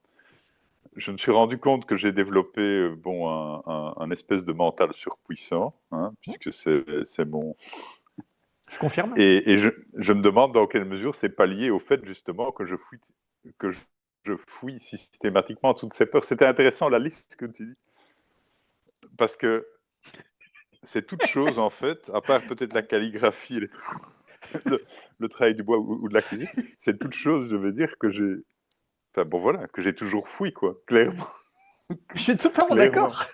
Je me suis rendu compte que j'ai développé un espèce de mental surpuissant, hein, puisque c'est mon... Je confirme. Et je me demande dans quelle mesure c'est pas lié au fait justement que je fouille systématiquement toutes ces peurs. C'était intéressant la liste que tu dis, parce que c'est toute chose en fait, à part peut-être la calligraphie, le travail du bois ou de la cuisine, c'est toute chose, je veux dire, que j'ai... Enfin bon voilà, que j'ai toujours fouillé quoi, clairement. Je suis totalement Clairement. d'accord.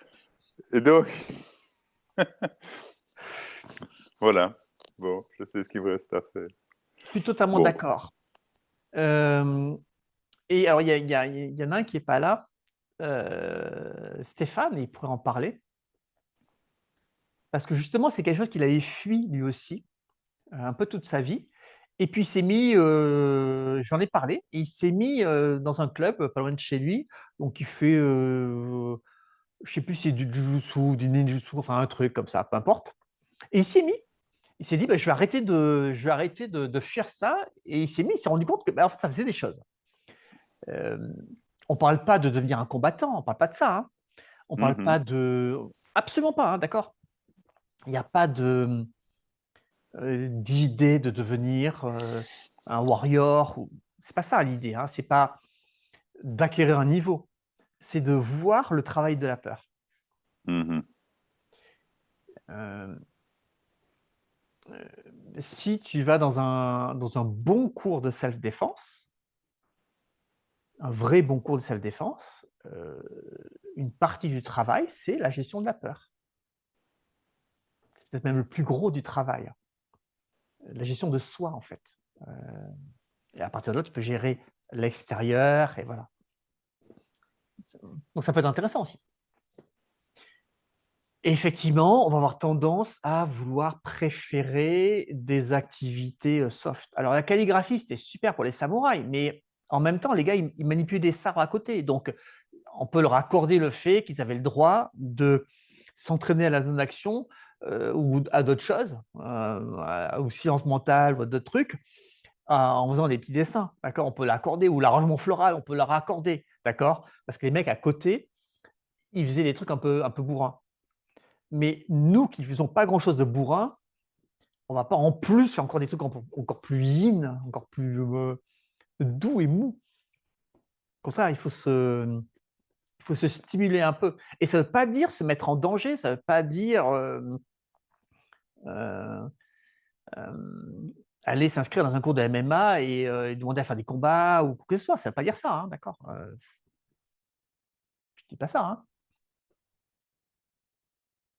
Et donc, voilà. Bon, je sais ce qu'il me reste à faire. Je suis totalement Bon. d'accord. Et alors, il y en a un qui n'est pas là. Stéphane, il pourrait en parler. Parce que justement, c'est quelque chose qu'il avait fui lui aussi, un peu toute sa vie. Et puis, il s'est mis, j'en ai parlé, et il s'est mis dans un club pas loin de chez lui. Donc, il fait, je ne sais plus si c'est du jujutsu, du ninjutsu, enfin un truc comme ça, peu importe. Et il s'est mis. Il s'est dit, bah, je vais arrêter de fuir ça. Et il s'est rendu compte que bah, en fait, ça faisait des choses. On ne parle pas de devenir un combattant, on ne parle pas de ça. Hein. On ne parle pas de… Absolument pas, hein, d'accord. Il n'y a pas d'idée de devenir un warrior. Ce n'est pas ça l'idée. Hein. Ce n'est pas d'acquérir un niveau. C'est de voir le travail de la peur. si tu vas dans un bon cours de self-défense, un vrai bon cours de self-défense, une partie du travail, c'est la gestion de la peur. C'est peut-être même le plus gros du travail. La gestion de soi, en fait. Et à partir de là, tu peux gérer l'extérieur, et voilà. Donc, ça peut être intéressant aussi. Et effectivement, on va avoir tendance à vouloir préférer des activités soft. Alors, la calligraphie, c'était super pour les samouraïs, mais en même temps, les gars, ils manipulaient des sabres à côté. Donc, on peut leur accorder le fait qu'ils avaient le droit de s'entraîner à la non-action ou à d'autres choses, au silence mental ou à d'autres trucs, en faisant des petits dessins. D'accord, on peut l'accorder, ou l'arrangement floral, on peut leur accorder. D'accord, parce que les mecs à côté, ils faisaient des trucs un peu bourrins. Mais nous qui ne faisons pas grand-chose de bourrin, on ne va pas en plus faire encore des trucs encore plus yin, encore plus doux et mou. Comme ça, il faut se stimuler un peu. Et ça ne veut pas dire se mettre en danger, ça ne veut pas dire aller s'inscrire dans un cours de MMA et demander à faire des combats ou quoi que ce soit. Ça ne veut pas dire ça, hein, d'accord, je ne dis pas ça. Hein.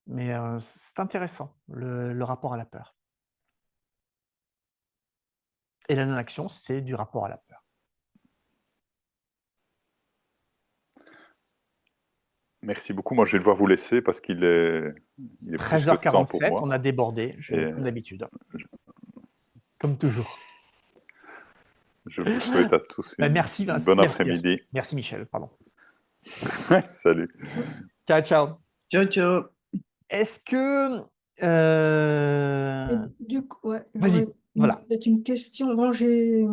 Mais c'est intéressant, le rapport à la peur. Et la non-action, c'est du rapport à la peur. Merci beaucoup. Moi, je vais devoir vous laisser parce qu'il est plus que temps pour 13h47, moi. on a débordé, comme d'habitude. Comme toujours. Je vous souhaite à tous merci, une bonne merci, après-midi. Merci Michel, pardon. Salut. Ciao, ciao. Ciao, ciao. Est-ce que... Et du coup, ouais, Vas-y, j'aurais voilà. peut-être une question. Bon, j'ai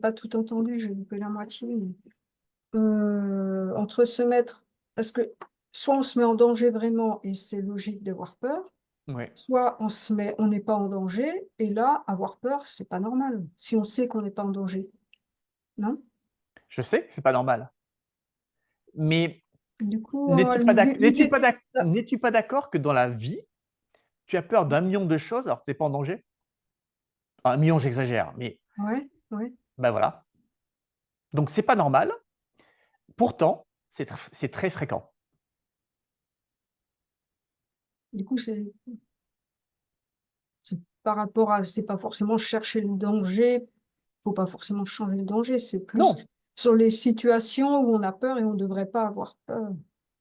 pas tout entendu, j'ai loupé la moitié. Entre se mettre, parce que soit on se met en danger vraiment et c'est logique d'avoir peur, Ouais. soit on n'est pas en danger et là, avoir peur, c'est pas normal. Si on sait qu'on n'est pas en danger, non? Je sais que c'est pas normal. Mais Du coup, n'es-tu pas d'accord que dans la vie, tu as peur d'un million de choses alors que tu n'es pas en danger? Enfin, un million, j'exagère, mais ouais. ben voilà. Donc, c'est pas normal. Pourtant, c'est très fréquent. Du coup, c'est par rapport à, c'est pas forcément chercher le danger, faut pas forcément changer le danger, c'est plus Non. sur les situations où on a peur et on ne devrait pas avoir peur.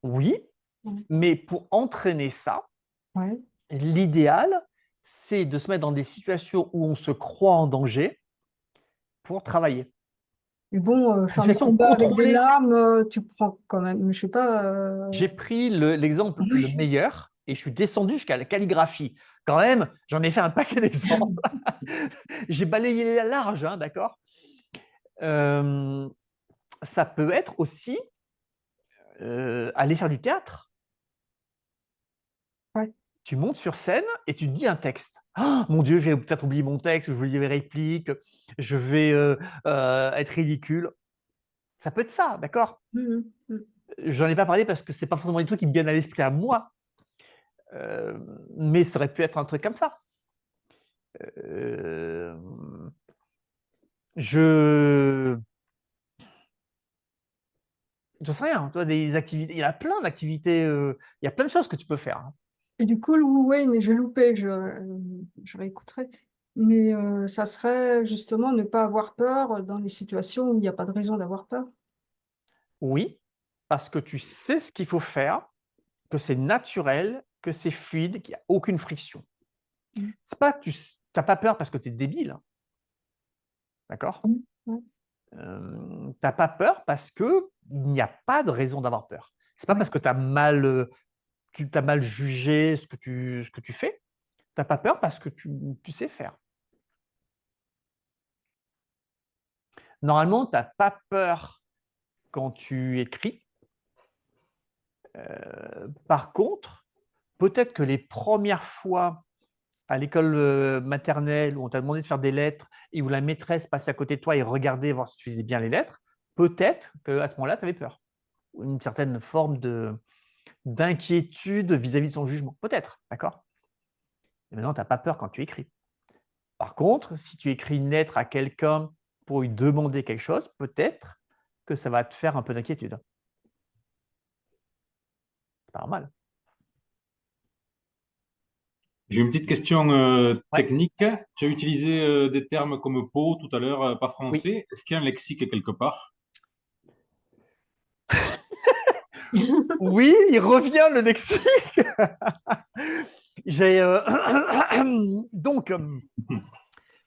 Oui, Ouais. mais pour entraîner ça, Ouais. l'idéal, c'est de se mettre dans des situations où on se croit en danger pour travailler. Mais bon, faire des Situation combats avec des contrôlée. lames, tu prends quand même, je sais pas. J'ai pris l'exemple Oui. le meilleur et je suis descendu jusqu'à la calligraphie. Quand même, j'en ai fait un paquet d'exemples. J'ai balayé la large, hein, d'accord. Ça peut être aussi aller faire du théâtre. Ouais. Tu montes sur scène et tu dis un texte. Oh, mon Dieu, je vais peut-être oublier mon texte, je vais oublier mes répliques, je vais être ridicule. Ça peut être ça, d'accord. J'en ai pas parlé parce que c'est pas forcément des trucs qui me viennent à l'esprit à moi, mais ça aurait pu être un truc comme ça. Je sais rien, toi, des activités, il y a plein d'activités, il y a plein de choses que tu peux faire. Hein. Et du coup, oui, mais j'ai loupé, je réécouterai. Mais ça serait justement ne pas avoir peur dans les situations où il n'y a pas de raison d'avoir peur. Oui, parce que tu sais ce qu'il faut faire, que c'est naturel, que c'est fluide, qu'il n'y a aucune friction. C'est pas que tu n'as pas peur parce que tu es débile. Hein. D'accord. Ouais. Tu n'as pas peur parce qu'il n'y a pas de raison d'avoir peur. Ce n'est pas parce que tu as mal jugé ce que tu fais. Tu n'as pas peur parce que tu sais faire. Normalement, tu n'as pas peur quand tu écris. Par contre, peut-être que les premières fois à l'école maternelle où on t'a demandé de faire des lettres et où la maîtresse passait à côté de toi et regardait voir si tu faisais bien les lettres, peut-être qu'à ce moment-là, tu avais peur. Une certaine forme d'inquiétude vis-à-vis de son jugement. Peut-être, d'accord. Et maintenant, tu n'as pas peur quand tu écris. Par contre, si tu écris une lettre à quelqu'un pour lui demander quelque chose, peut-être que ça va te faire un peu d'inquiétude. C'est pas normal. J'ai une petite question Ouais. technique. Tu as utilisé des termes comme pot tout à l'heure, pas Oui. français. Est-ce qu'il y a un lexique quelque part? Oui, il revient le lexique. J'ai donc,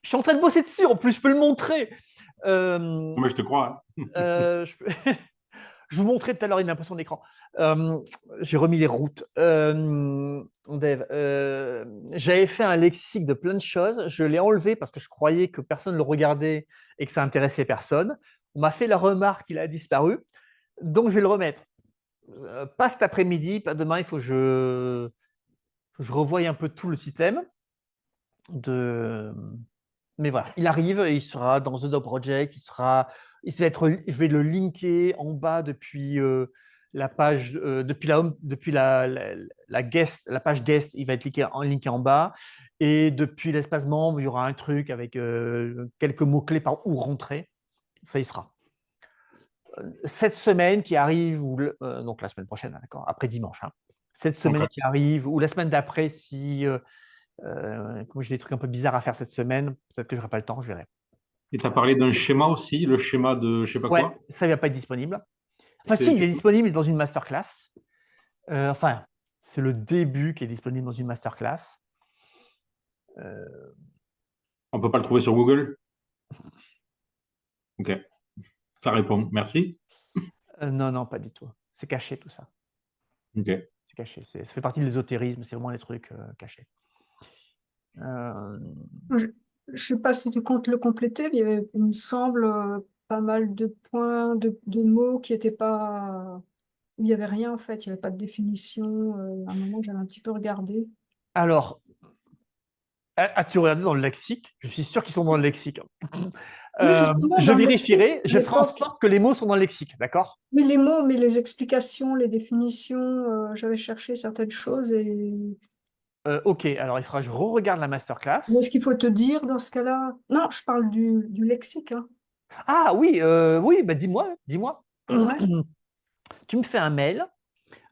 je suis en train de bosser dessus. En plus, je peux le montrer. Non, mais je te crois. Je peux- je vous montrais tout à l'heure une impression d'écran. J'ai remis les routes. Dave, j'avais fait un lexique de plein de choses. Je l'ai enlevé parce que je croyais que personne ne le regardait et que ça intéressait personne. On m'a fait la remarque qu'il a disparu. Donc, je vais le remettre. Pas cet après-midi, pas demain. Il faut que je revoie un peu tout le système. Mais voilà, il arrive et il sera dans The Dog Project. Je vais le linker en bas depuis la page, depuis la page guest. Il va être linké en bas. Et depuis l'espace membre, il y aura un truc avec quelques mots-clés par où rentrer. Ça y sera. Cette semaine qui arrive, donc la semaine prochaine, d'accord, après dimanche, hein. Cette semaine qui arrive, ou la semaine d'après, si comme j'ai des trucs un peu bizarres à faire cette semaine, peut-être que je n'aurai pas le temps, je verrai. Et tu as parlé d'un schéma aussi, le schéma de je sais pas Ouais, quoi. ça ne va pas être disponible. Enfin, si, C'est- il est disponible dans une masterclass. Enfin, c'est le début qui est disponible dans une masterclass. On peut pas le trouver sur Google? Ok, ça répond. Merci. Non, non, pas du tout. C'est caché tout ça. Ok. C'est caché. Ça fait partie de l'ésotérisme, c'est vraiment les trucs cachés. Je ne sais pas si tu comptes le compléter, mais il me semble, pas mal de points, de mots qui n'étaient pas. Il n'y avait rien en fait, il n'y avait pas de définition. À un moment, j'avais un petit peu regardé. Alors, as-tu regardé dans le lexique? Je suis sûr qu'ils sont dans le lexique. Oui, justement, Je dans le lexique, vérifierai, à je ferai en l'époque, sorte que les mots sont dans le lexique, d'accord? mais les mots, mais les explications, les définitions, j'avais cherché certaines choses et. Ok, alors il faudra que je re-regarde la masterclass. Mais est-ce qu'il faut te dire dans ce cas-là? Non, je parle du lexique, hein. Ah oui, oui, bah dis-moi, dis-moi. Ouais. Tu me fais un mail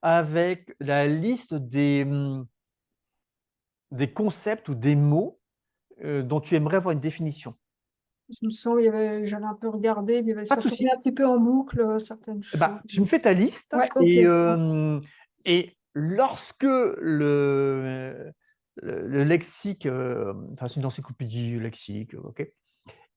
avec la liste des concepts ou des mots dont tu aimerais avoir une définition. Il me semble, j'avais un peu regardé, Pas de ça tournait souci. un petit peu en boucle, certaines choses. Bah, tu me fais ta liste Ouais, ok. et lorsque le lexique, enfin c'est une encyclopédie lexique, ok,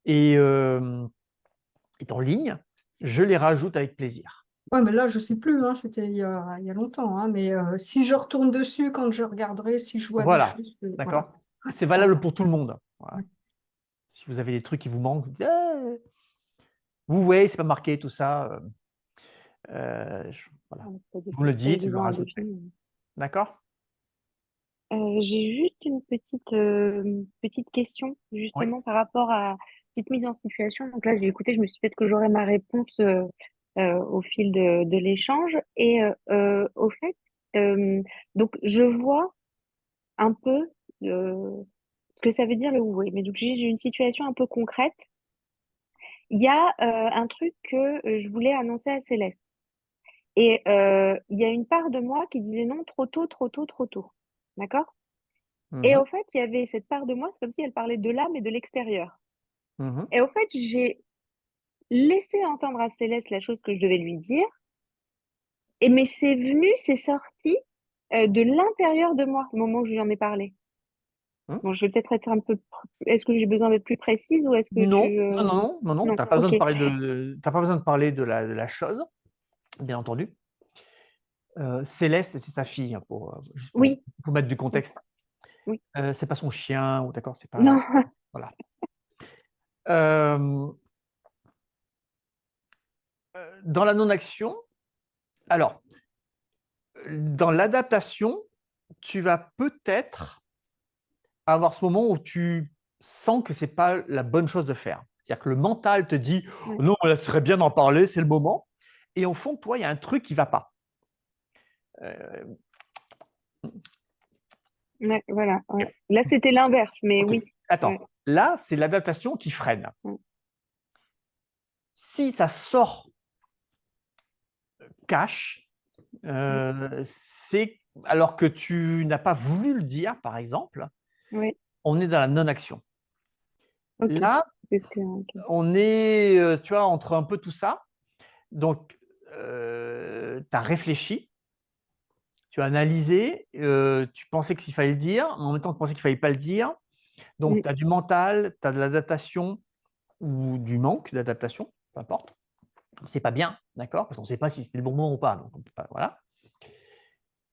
et est en ligne, je les rajoute avec plaisir. Ouais, mais là, je sais plus, hein, c'était il y a longtemps, hein, mais si je retourne dessus quand je regarderai, si je vois des Voilà, choses, voilà. d'accord? C'est valable pour tout le monde. Voilà. Ouais. Si vous avez des trucs qui vous manquent, vous dites, ah, vous voyez, c'est pas marqué, tout ça. Voilà. Vous me le dites, je le rajouterai. D'accord? J'ai juste une petite question, Oui. justement, par rapport à petite mise en situation. Donc là, j'ai écouté, je me suis fait que j'aurai ma réponse au fil de l'échange. Et au fait, euh, donc je vois un peu ce que ça veut dire le oui. Mais donc j'ai une situation un peu concrète. Il y a un truc que je voulais annoncer à Céleste. Et il y a une part de moi qui disait non, trop tôt, trop tôt, trop tôt. D'accord? Et Mhm. au fait, il y avait cette part de moi, c'est comme si elle parlait de l'âme et de l'extérieur. Mhm. Et au fait, j'ai laissé entendre à Céleste la chose que je devais lui dire. Et mais c'est venu, c'est sorti de l'intérieur de moi au moment où je lui en ai parlé. Mhm. Bon, je vais peut-être être un peu. Est-ce que j'ai besoin d'être plus précise ou est-ce que Non, tu. non, non, non, non, Non, tu n'as pas besoin ok. de parler t'as pas besoin de parler de la chose, bien entendu. Céleste, c'est sa fille, hein, juste Oui, pour mettre du contexte. oui. C'est pas son chien, ou d'accord, c'est pas. Non. Voilà. Euh, dans la non-action, alors, dans l'adaptation, tu vas peut-être avoir ce moment où tu sens que ce n'est pas la bonne chose de faire. C'est-à-dire que le mental te dit Ouais. non, ça serait bien d'en parler, c'est le moment. Et au fond, toi, il y a un truc qui ne va pas. Ouais, voilà. Ouais. Là, c'était l'inverse, mais Ok. oui. Attends, Ouais. là, c'est l'adaptation qui freine. Ouais. Si ça sort cash, c'est alors que tu n'as pas voulu le dire, par exemple, Ouais. on est dans la non-action. Ok. Là, C'est ce que. Ok. on est, tu vois, entre un peu tout ça. Donc, tu as réfléchi, tu as analysé, tu pensais qu'il fallait le dire, en même temps, tu pensais qu'il ne fallait pas le dire. Donc, Mm. tu as du mental, tu as de l'adaptation ou du manque d'adaptation, peu importe. C'est pas bien, d'accord? Parce qu'on ne sait pas si c'était le bon moment ou pas. Donc, voilà.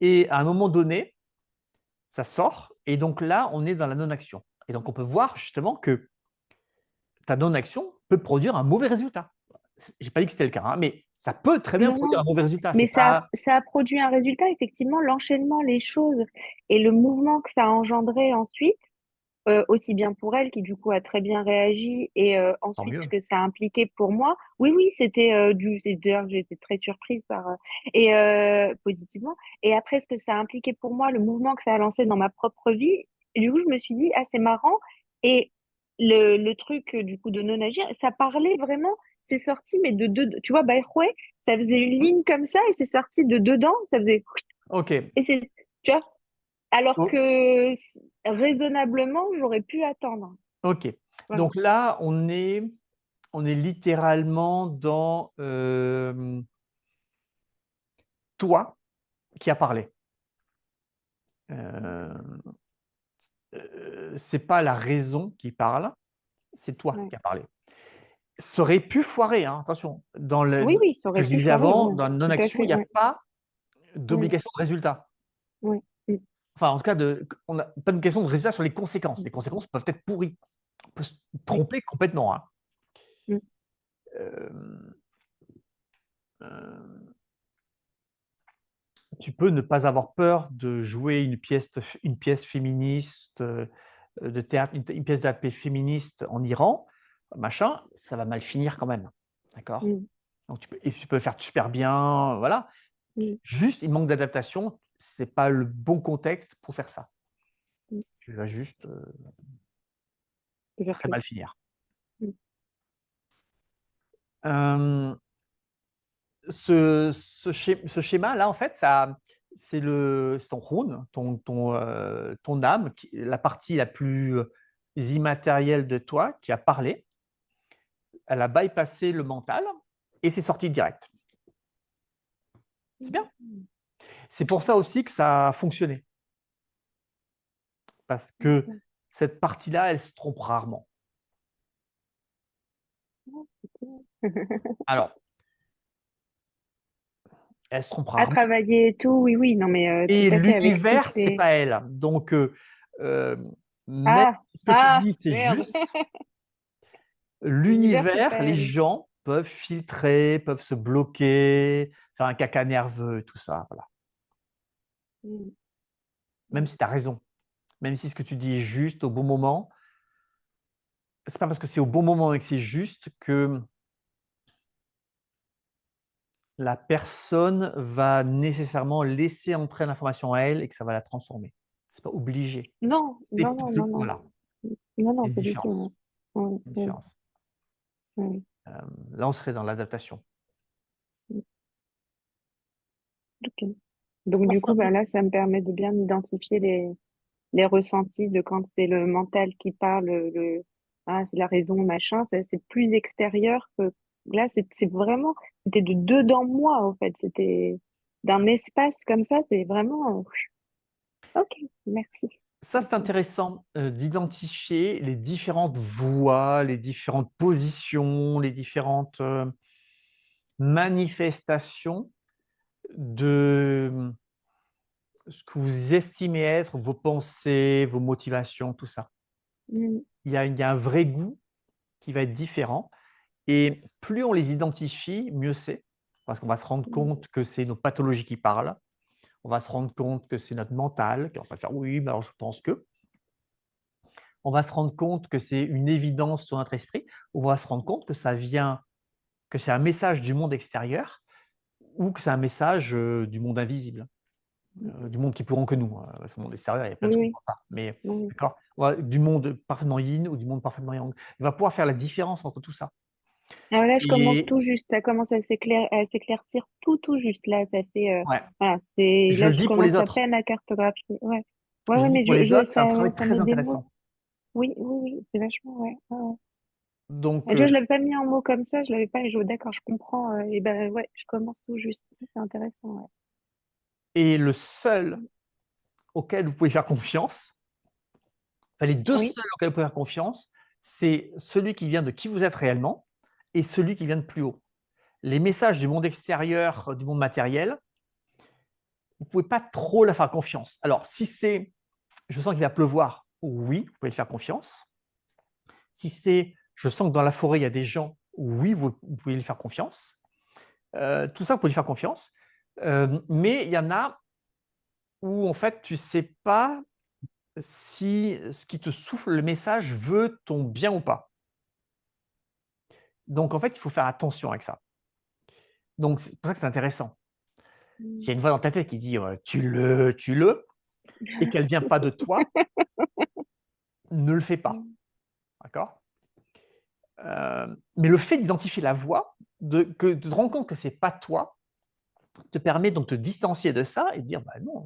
Et à un moment donné, ça sort, et donc là, on est dans la non-action. Et donc, on peut voir justement que ta non-action peut produire un mauvais résultat. Je n'ai pas dit que c'était le cas, hein, mais ça peut très bien Non, produire non. un mauvais résultat. Mais C'est pas… ça a produit un résultat, effectivement, l'enchaînement, les choses et le mouvement que ça a engendré ensuite, aussi bien pour elle qui du coup a très bien réagi et Tant ensuite ce mieux. que ça a impliqué pour moi. Oui, oui, c'est d'ailleurs j'ai été très surprise par positivement. Et après ce que ça a impliqué pour moi, le mouvement que ça a lancé dans ma propre vie, et du coup je me suis dit ah c'est marrant et le truc du coup de non agir, ça parlait vraiment, c'est sorti mais de deux, tu vois, ouais, ça faisait une ligne comme ça et c'est sorti de dedans, ça faisait Ok. et c'est tu vois alors Oh, que raisonnablement, j'aurais pu attendre. ok. Voilà. Donc là, on est littéralement dans toi qui a parlé. C'est pas la raison qui parle, c'est toi Ouais. qui a parlé. Ça aurait pu foirer, hein, attention. Dans Oui, oui, ça ce que aurait je pu disais foirer, avant, ouais. dans la Tout à non-action, il fait, n'y a ouais. pas Ouais. d'obligation de résultat. Ouais. Mm. Enfin, en tout cas, on n'a pas de question de résultat sur les conséquences. Les conséquences peuvent être pourries. On peut se Oui. tromper complètement, hein. Mm. Euh, euh, tu peux ne pas avoir peur de jouer une pièce féministe de théâtre, une pièce de paix féministe en Iran, machin, ça va mal finir quand même. D'accord? Mm. Donc tu peux le faire super bien, voilà. Mm. Juste, il manque d'adaptation, c'est pas le bon contexte pour faire ça. Mm. Tu vas juste Tout à très fait. mal finir. Mm. Euh, ce schéma-là, en fait, c'est ton rune, ton âme, la partie la plus immatérielle de toi qui a parlé. Elle a bypassé le mental et c'est sorti direct. C'est bien. C'est pour ça aussi que ça a fonctionné. Parce que D'accord. cette partie-là, elle se trompe rarement. Alors, elle se trompe À rarement. travailler et tout, oui, oui, non, mais tout Et à fait, avec toutes l'univers, c'est ces… pas elle. Donc, même Ah, si ce que tu ah, dis, c'est merde. juste, L'univers, c'est pas l'univers, les elle. gens peuvent filtrer, peuvent se bloquer, faire un caca nerveux et tout ça. Voilà. Mm. Même si tu as raison, même si ce que tu dis est juste au bon moment, c'est pas parce que c'est au bon moment et que c'est juste que la personne va nécessairement laisser entrer l'information à elle et que ça va la transformer. C'est pas obligé. Non, non, non, non, non. Voilà, Non, il y a non, une pas du tout. différence. Non. Ouais, Une ouais, différence. ouais. Là, on serait dans l'adaptation. Mm. Ok. Donc, du coup, bah, là, ça me permet de bien identifier les ressentis de quand c'est le mental qui parle, ah, c'est la raison, machin, c'est plus extérieur que là, c'est vraiment, c'était de dedans moi, en fait, c'était d'un espace comme ça, c'est vraiment, ok, merci. Ça, c'est Ok. intéressant d'identifier les différentes voies, les différentes positions, les différentes manifestations de ce que vous estimez être vos pensées, vos motivations, tout ça. Mm. Il y a un vrai goût qui va être différent. Et plus on les identifie, mieux c'est. Parce qu'on va se rendre Mm. compte que c'est nos pathologies qui parlent. On va se rendre compte que c'est notre mental. On va faire oui, mais alors je pense que. On va se rendre compte que c'est une évidence sur notre esprit. On va se rendre compte que ça vient, que c'est un message du monde extérieur ou que c'est un message du monde invisible. du monde qui est plus grand que nous. Parce que le monde extérieur, il y a plein de Oui, trucs oui, qu'on voit pas. Mais oui. d'accord, voilà, du monde parfaitement yin ou du monde parfaitement yang. Il va pouvoir faire la différence entre tout ça. Alors là, je commence Et tout juste. Ça commence à s'éclaircir tout juste. Là, ça fait. ouais, Voilà, je là, le je dis pour commence les à autres. peine à cartographier. Ouais. Ouais, Je ouais, le dis mais pour les autres, c'est un ça, travail ça me très démontre. intéressant. Oui, oui, oui, c'est vachement. Ouais, ouais, ouais. Donc, Tu vois, je l'avais pas mis en mots comme ça, je l'avais pas. D'accord, je comprends. Et ben ouais, je commence tout juste. C'est intéressant. Ouais. et le seul auquel vous pouvez faire confiance, enfin, les deux Oui, seuls auxquels vous pouvez faire confiance, c'est celui qui vient de qui vous êtes réellement et celui qui vient de plus haut. Les messages du monde extérieur, du monde matériel, vous ne pouvez pas trop leur faire confiance. Alors, si c'est je sens qu'il va pleuvoir, oui, vous pouvez le faire confiance. Si c'est je sens que dans la forêt, il y a des gens, oui, vous pouvez lui faire confiance. Tout ça, vous pouvez lui faire confiance. Mais il y en a où, en fait, tu ne sais pas si ce qui te souffle le message veut ton bien ou pas. Donc, en fait, il faut faire attention avec ça. Donc, c'est pour ça que c'est intéressant. S'il y a une voix dans ta tête qui dit tue-le, et qu'elle ne vient pas de toi, ne le fais pas. D'accord. Mais le fait d'identifier la voix, de te rendre compte que ce n'est pas toi, te permet donc de te distancier de ça et de dire bah non,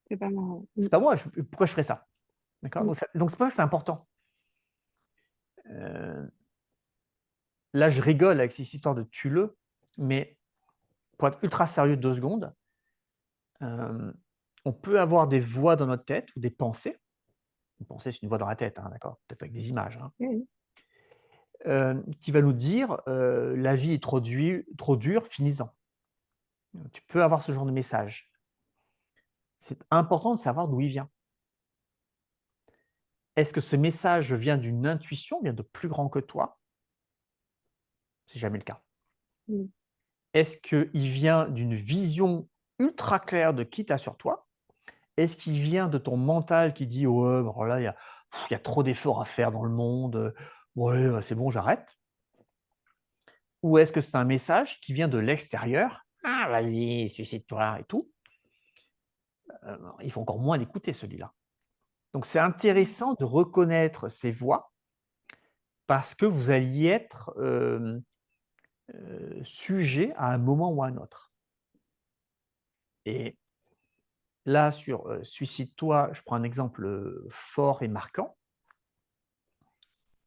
c'est pas marrant. c'est pas moi, pourquoi je ferais ça. D'accord. Donc, c'est pour ça que c'est important. Là, je rigole avec ces histoires de tue-le, mais pour être ultra sérieux 2 secondes, on peut avoir des voix dans notre tête ou des pensées. Une pensée, c'est une voix dans la tête, hein, d'accord, peut-être avec des images, hein, qui va nous dire la vie est trop dure, finis-en. Tu peux avoir ce genre de message. C'est important de savoir d'où il vient. Est-ce que ce message vient d'une intuition, vient de plus grand que toi? C'est jamais le cas. Est-ce qu'il vient d'une vision ultra claire de qui tu as sur toi? Est-ce qu'il vient de ton mental qui dit ouais, bon, là, il y a trop d'efforts à faire dans le monde, ouais, c'est bon, j'arrête? Ou est-ce que c'est un message qui vient de l'extérieur? Ah, vas-y, suicide-toi et tout. Il faut encore moins l'écouter, celui-là. Donc, c'est intéressant de reconnaître ces voix parce que vous alliez être sujet à un moment ou à un autre. Et là, sur suicide-toi, je prends un exemple fort et marquant,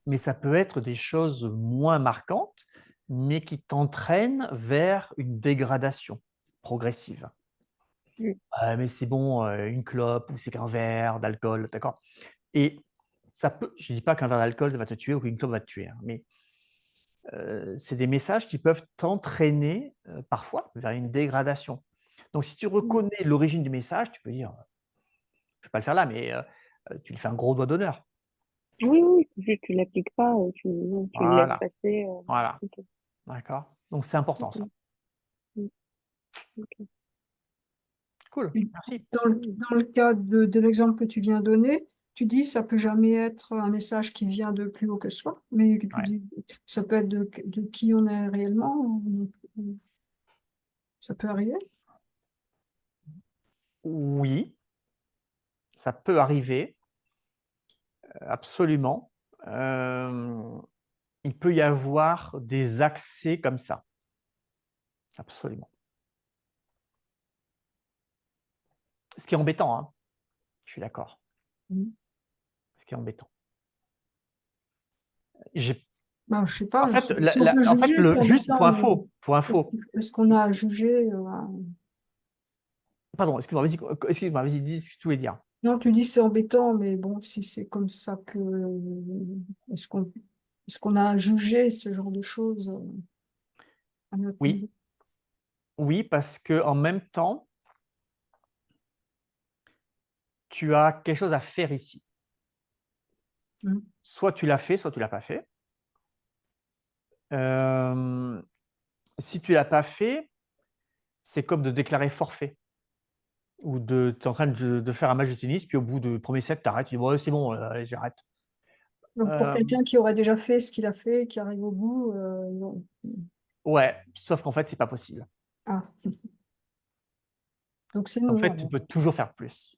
mais ça peut être des choses moins marquantes, mais qui t'entraînent vers une dégradation progressive. Mais c'est bon, une clope ou c'est qu'un verre d'alcool, d'accord. Et ça peut, je ne dis pas qu'un verre d'alcool va te tuer ou qu'une clope va te tuer, hein, mais c'est des messages qui peuvent t'entraîner parfois vers une dégradation. Donc, si tu reconnais l'origine du message, tu peux dire, je ne vais pas le faire là, mais tu lui fais un gros doigt d'honneur. Oui, oui, juste tu l'appliques pas, tu le laisses Voilà, passer. voilà, Ok, d'accord. Donc, c'est important ça. ok, ok. Cool, Et merci. dans le cas de l'exemple que tu viens de donner, tu dis ça peut jamais être un message qui vient de plus haut que soi, mais que tu Ouais. dis ça peut être de qui on est réellement. Ça peut arriver. Oui, ça peut arriver, absolument. Il peut y avoir des accès comme ça. Absolument. Ce qui est embêtant, hein. Je suis d'accord. Ce qui est embêtant. Ben, je sais pas, En fait, si on peut juger, c'est juste embêtant, mais pour info. est-ce qu'on a à juger Pardon, excuse-moi, vas-y, dis ce que tu voulais dire. Non, tu dis c'est embêtant, mais bon, si c'est comme ça que est-ce qu'on est-ce qu'on a à juger ce genre de choses à notre Oui, niveau? oui, parce que en même temps, tu as quelque chose à faire ici. Soit tu l'as fait, soit tu l'as pas fait. Si tu l'as pas fait, c'est comme de déclarer forfait ou tu es en train de faire un match de tennis, puis au bout du premier set, tu arrêtes, tu dis ouais, c'est bon, allez, j'arrête. Donc pour quelqu'un qui aurait déjà fait ce qu'il a fait, qui arrive au bout, non. Ouais, sauf qu'en fait, c'est pas possible. Ah. Donc c'est En non, fait, tu alors. peux toujours faire plus.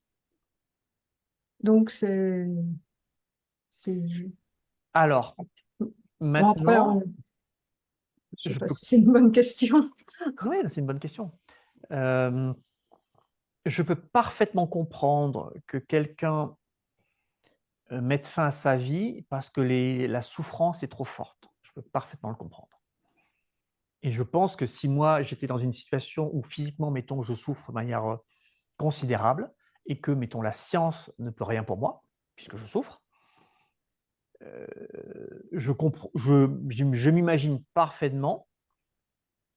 Donc c'est Alors, bon après maintenant, je sais je pas peux... si c'est une bonne question. Oui, c'est une bonne question. Euh, je peux parfaitement comprendre que quelqu'un mette fin à sa vie parce que la souffrance est trop forte. Je peux parfaitement le comprendre. Et je pense que si moi, j'étais dans une situation où physiquement, mettons, je souffre de manière considérable et que, mettons, la science ne peut rien pour moi, puisque je souffre, je m'imagine parfaitement,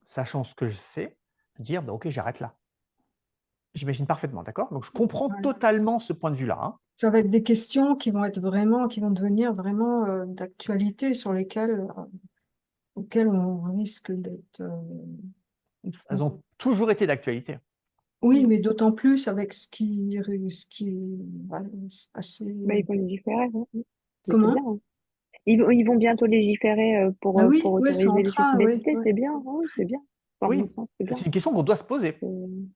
sachant ce que je sais, dire bah, ok, j'arrête là. J'imagine parfaitement, d'accord? Donc je comprends Ouais. totalement ce point de vue-là. Hein. Ça va être des questions qui vont devenir vraiment d'actualité auxquelles on risque d'être Elles ont toujours été d'actualité. oui, mais d'autant plus avec ce qui va se passer. Bah, ils vont légiférer, hein. Mais c'est bien, Comment? hein. Ils vont bientôt légiférer Ah oui, pour oui, c'est en autoriser les train, suicides oui, assistés. oui. C'est bien, oui, c'est bien. Enfin, Oui, enfin, c'est bien. c'est une question qu'on doit se poser.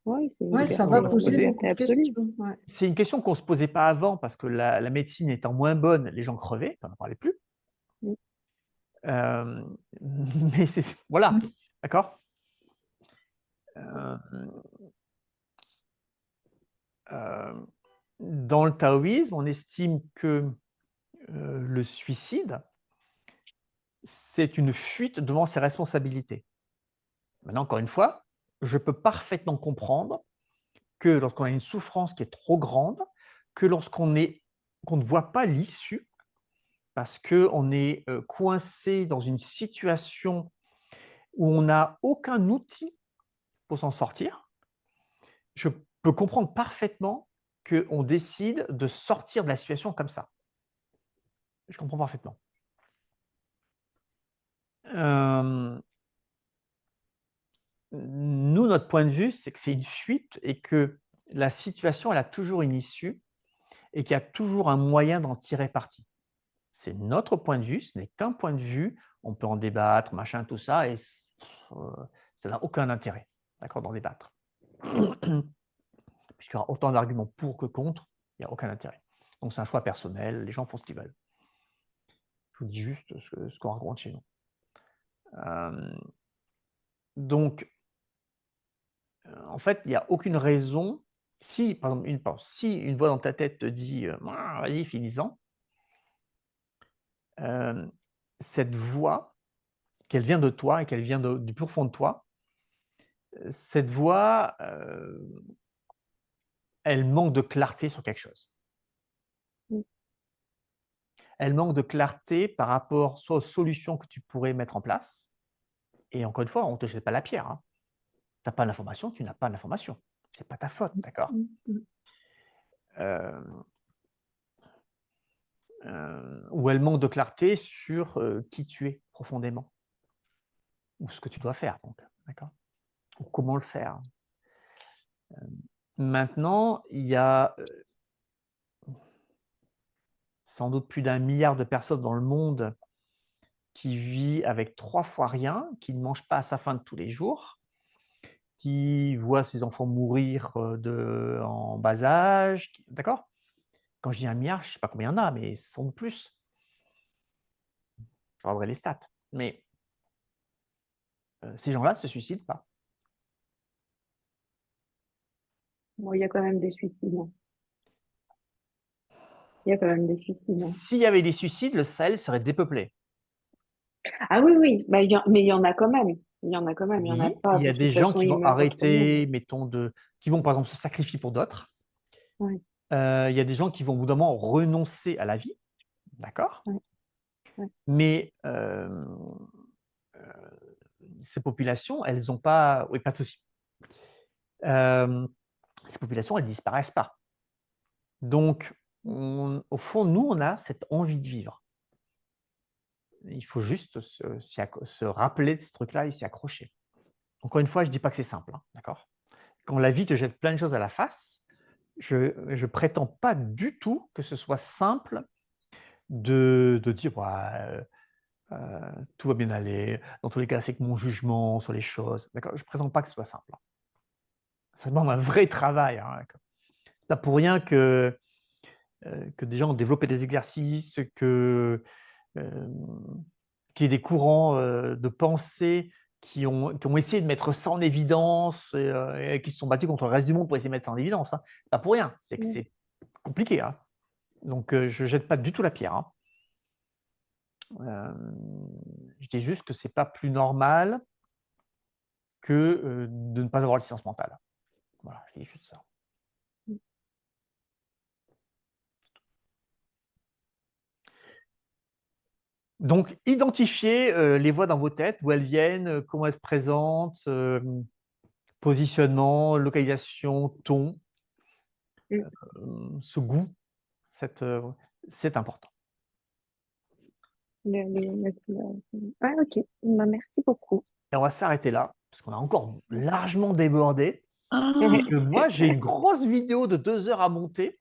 Oui, c'est Ouais, ça va poser beaucoup liberté de absolue. questions. Ouais. C'est une question qu'on ne se posait pas avant parce que la médecine étant moins bonne, les gens crevaient, on n'en parlait plus. Mm. Mais voilà, d'accord. Dans le taoïsme, on estime que le suicide, c'est une fuite devant ses responsabilités. Maintenant, encore une fois, je peux parfaitement comprendre que lorsqu'on a une souffrance qui est trop grande, que qu'on ne voit pas l'issue, parce qu'on est coincé dans une situation où on n'a aucun outil pour s'en sortir, je peux comprendre parfaitement qu'on décide de sortir de la situation comme ça. Je comprends parfaitement. Nous, notre point de vue, c'est que c'est une fuite et que la situation, elle a toujours une issue et qu'il y a toujours un moyen d'en tirer parti. C'est notre point de vue, ce n'est qu'un point de vue, on peut en débattre, machin, tout ça, et ça n'a aucun intérêt, d'accord, d'en débattre. Puisqu'il y aura autant d'arguments pour que contre, il n'y a aucun intérêt. Donc c'est un choix personnel, les gens font ce qu'ils veulent. Je vous dis juste ce qu'on raconte chez nous. Donc, en fait, il n'y a aucune raison. Si, par exemple, si une voix dans ta tête te dit vas-y, finis-en, cette voix, qu'elle vient de toi et qu'elle vient du plus profond de toi, cette voix, elle manque de clarté sur quelque chose. Mm. Elle manque de clarté par rapport soit aux solutions que tu pourrais mettre en place. Et encore une fois, on ne te jette pas la pierre. Hein. Tu n'as pas l'information, tu n'as pas l'information. Ce n'est pas ta faute, d'accord? Ou elle manque de clarté sur qui tu es profondément, ou ce que tu dois faire, donc, d'accord? Ou comment le faire. Maintenant, il y a sans doute plus d'1 milliard de personnes dans le monde qui vit avec 3 fois rien, qui ne mange pas à sa faim de tous les jours, qui voit ses enfants mourir en bas âge, d'accord? Quand je dis 1 milliard, je ne sais pas combien il y en a, mais sans doute plus. Je regarderai les stats. Mais ces gens-là ne se suicident pas. Bon, il y a quand même des suicides, hein. Il y a quand même des suicides, hein. S'il y avait des suicides, le Sahel serait dépeuplé. Ah oui, oui, bah, mais il y en a quand même. Il y en a quand même. Il y en a Oui, pas. il y De a toute des gens façon, qui il vont meurt trop de monde. arrêter, mettons, qui vont par exemple se sacrifier pour d'autres. Ouais, Il y a des gens qui vont au bout d'un moment renoncer à la vie, d'accord? ouais, ouais. Mais ces populations, elles n'ont pas... Oui, pas de souci. Ces populations, elles ne disparaissent pas. Donc, au fond, nous, on a cette envie de vivre. Il faut juste se rappeler de ce truc-là et s'y accrocher. Encore une fois, je ne dis pas que c'est simple, hein, d'accord? Quand la vie te jette plein de choses à la face, je ne prétends pas du tout que ce soit simple de dire tout va bien aller, dans tous les cas, c'est que mon jugement sur les choses. Je ne prétends pas que ce soit simple. Ça demande un vrai travail, hein, d'accord. C'est pas pour rien que des gens ont développé des exercices, euh, qu'il y ait des courants de pensée qui ont essayé de mettre ça en évidence et qui se sont battus contre le reste du monde pour essayer de mettre ça en évidence, hein. Pas pour rien, c'est que c'est compliqué, hein. Donc, je ne jette pas du tout la pierre, hein. Je dis juste que ce n'est pas plus normal que de ne pas avoir le silence mental. Voilà, je dis juste ça. Donc, identifiez les voix dans vos têtes, d'où elles viennent, comment elles se présentent, positionnement, localisation, ton, ce goût, c'est important. Ouais, ok. Bah, merci beaucoup. Et on va s'arrêter là, parce qu'on a encore largement débordé. Ah, Que moi, j'ai une grosse vidéo de 2 heures à monter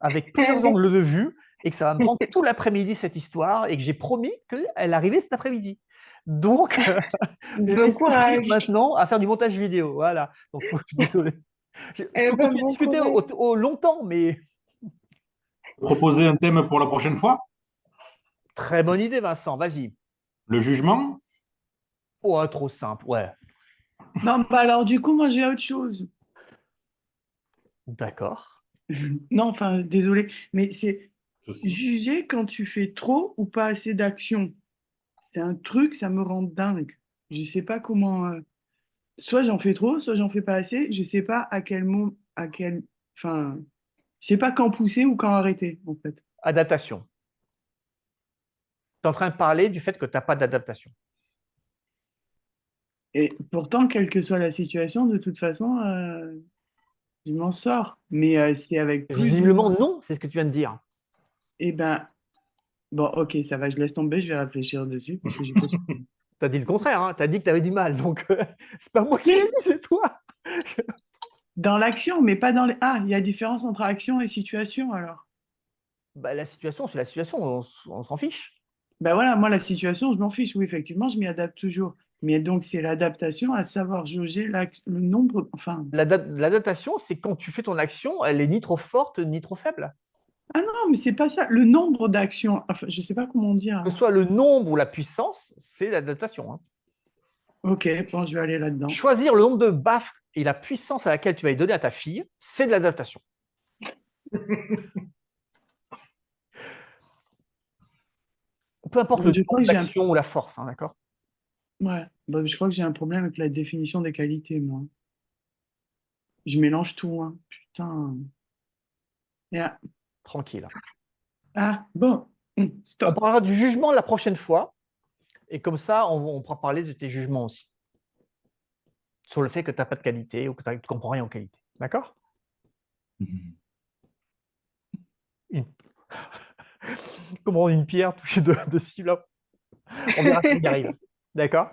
avec plusieurs angles de vue et que ça va me prendre tout l'après-midi cette histoire et que j'ai promis qu'elle arrivait cet après-midi. Donc, je vais Bon courage. maintenant à faire du montage vidéo. Voilà. Donc, je suis désolé. Je peux Bon continuer à discuter courage. au longtemps, mais Proposer un thème pour la prochaine fois? très bonne idée, Vincent. Vas-y. Le jugement? Oh, trop simple. Ouais. non, bah alors du coup, moi j'ai autre chose. D'accord. Non, enfin, désolé, mais c'est Ceci. juger quand tu fais trop ou pas assez d'action. C'est un truc, ça me rend dingue. Je sais pas comment. Soit j'en fais trop, soit j'en fais pas assez. Je sais pas à quel moment, enfin, je sais pas quand pousser ou quand arrêter, en fait. Adaptation. Tu es en train de parler du fait que tu n'as pas d'adaptation. Et pourtant, quelle que soit la situation, de toute façon, je m'en sors. Mais c'est avec plus ou Visiblement, moins. non, c'est ce que tu viens de dire. Eh ben, bon, ok, ça va, je laisse tomber, je vais réfléchir dessus parce que j'ai pas compris. Tu as dit le contraire, hein. Tu as dit que tu avais du mal. Donc, c'est pas moi qui l'ai Mais dit, c'est toi. dans l'action, mais pas dans les. Ah, il y a différence entre action et situation alors. Bah, la situation, c'est la situation, on s'en fiche. Ben voilà, moi, la situation, je m'en fiche. Oui, effectivement, je m'y adapte toujours. Mais donc, c'est l'adaptation à savoir jauger le nombre. Enfin. L'adaptation, c'est quand tu fais ton action, elle est ni trop forte ni trop faible. Ah non, mais c'est pas ça. Le nombre d'actions. Enfin, je sais pas comment dire. Que ce soit le nombre ou la puissance, c'est l'adaptation, hein. Ok, bon, je vais aller là-dedans. Choisir le nombre de baffes et la puissance à laquelle tu vas les donner à ta fille, c'est de l'adaptation. Peu importe Bon, le je crois nombre que j'ai un. d'action ou la force, hein, d'accord? Ouais, bon, je crois que j'ai un problème avec la définition des qualités, moi. Je mélange tout, hein. Putain. Yeah. Tranquille. Ah, bon. On Stop. parlera du jugement la prochaine fois. Et comme ça, on pourra parler de tes jugements aussi. Sur le fait que tu n'as pas de qualité ou que tu ne comprends rien en qualité. D'accord? Comment une pierre touchée de cible. On verra si on y arrive. D'accord?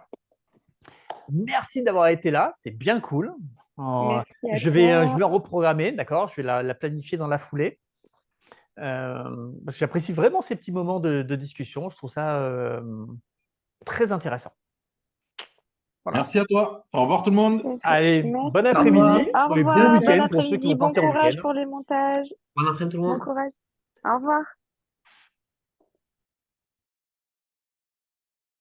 Merci d'avoir été là. C'était bien cool. Merci à Je vais toi. en reprogrammer. D'accord? Je vais la planifier dans la foulée. Parce que j'apprécie vraiment ces petits moments de discussion. Je trouve ça très intéressant. Voilà. Merci à toi. Au revoir tout le monde. Allez, Merci. bon Au après-midi revoir. Au et bon revoir. Bon week-end pour ceux qui après-midi. vont Bon partir en courage week-end. pour les montages. Bon après-midi tout le Bon monde. courage. Au revoir.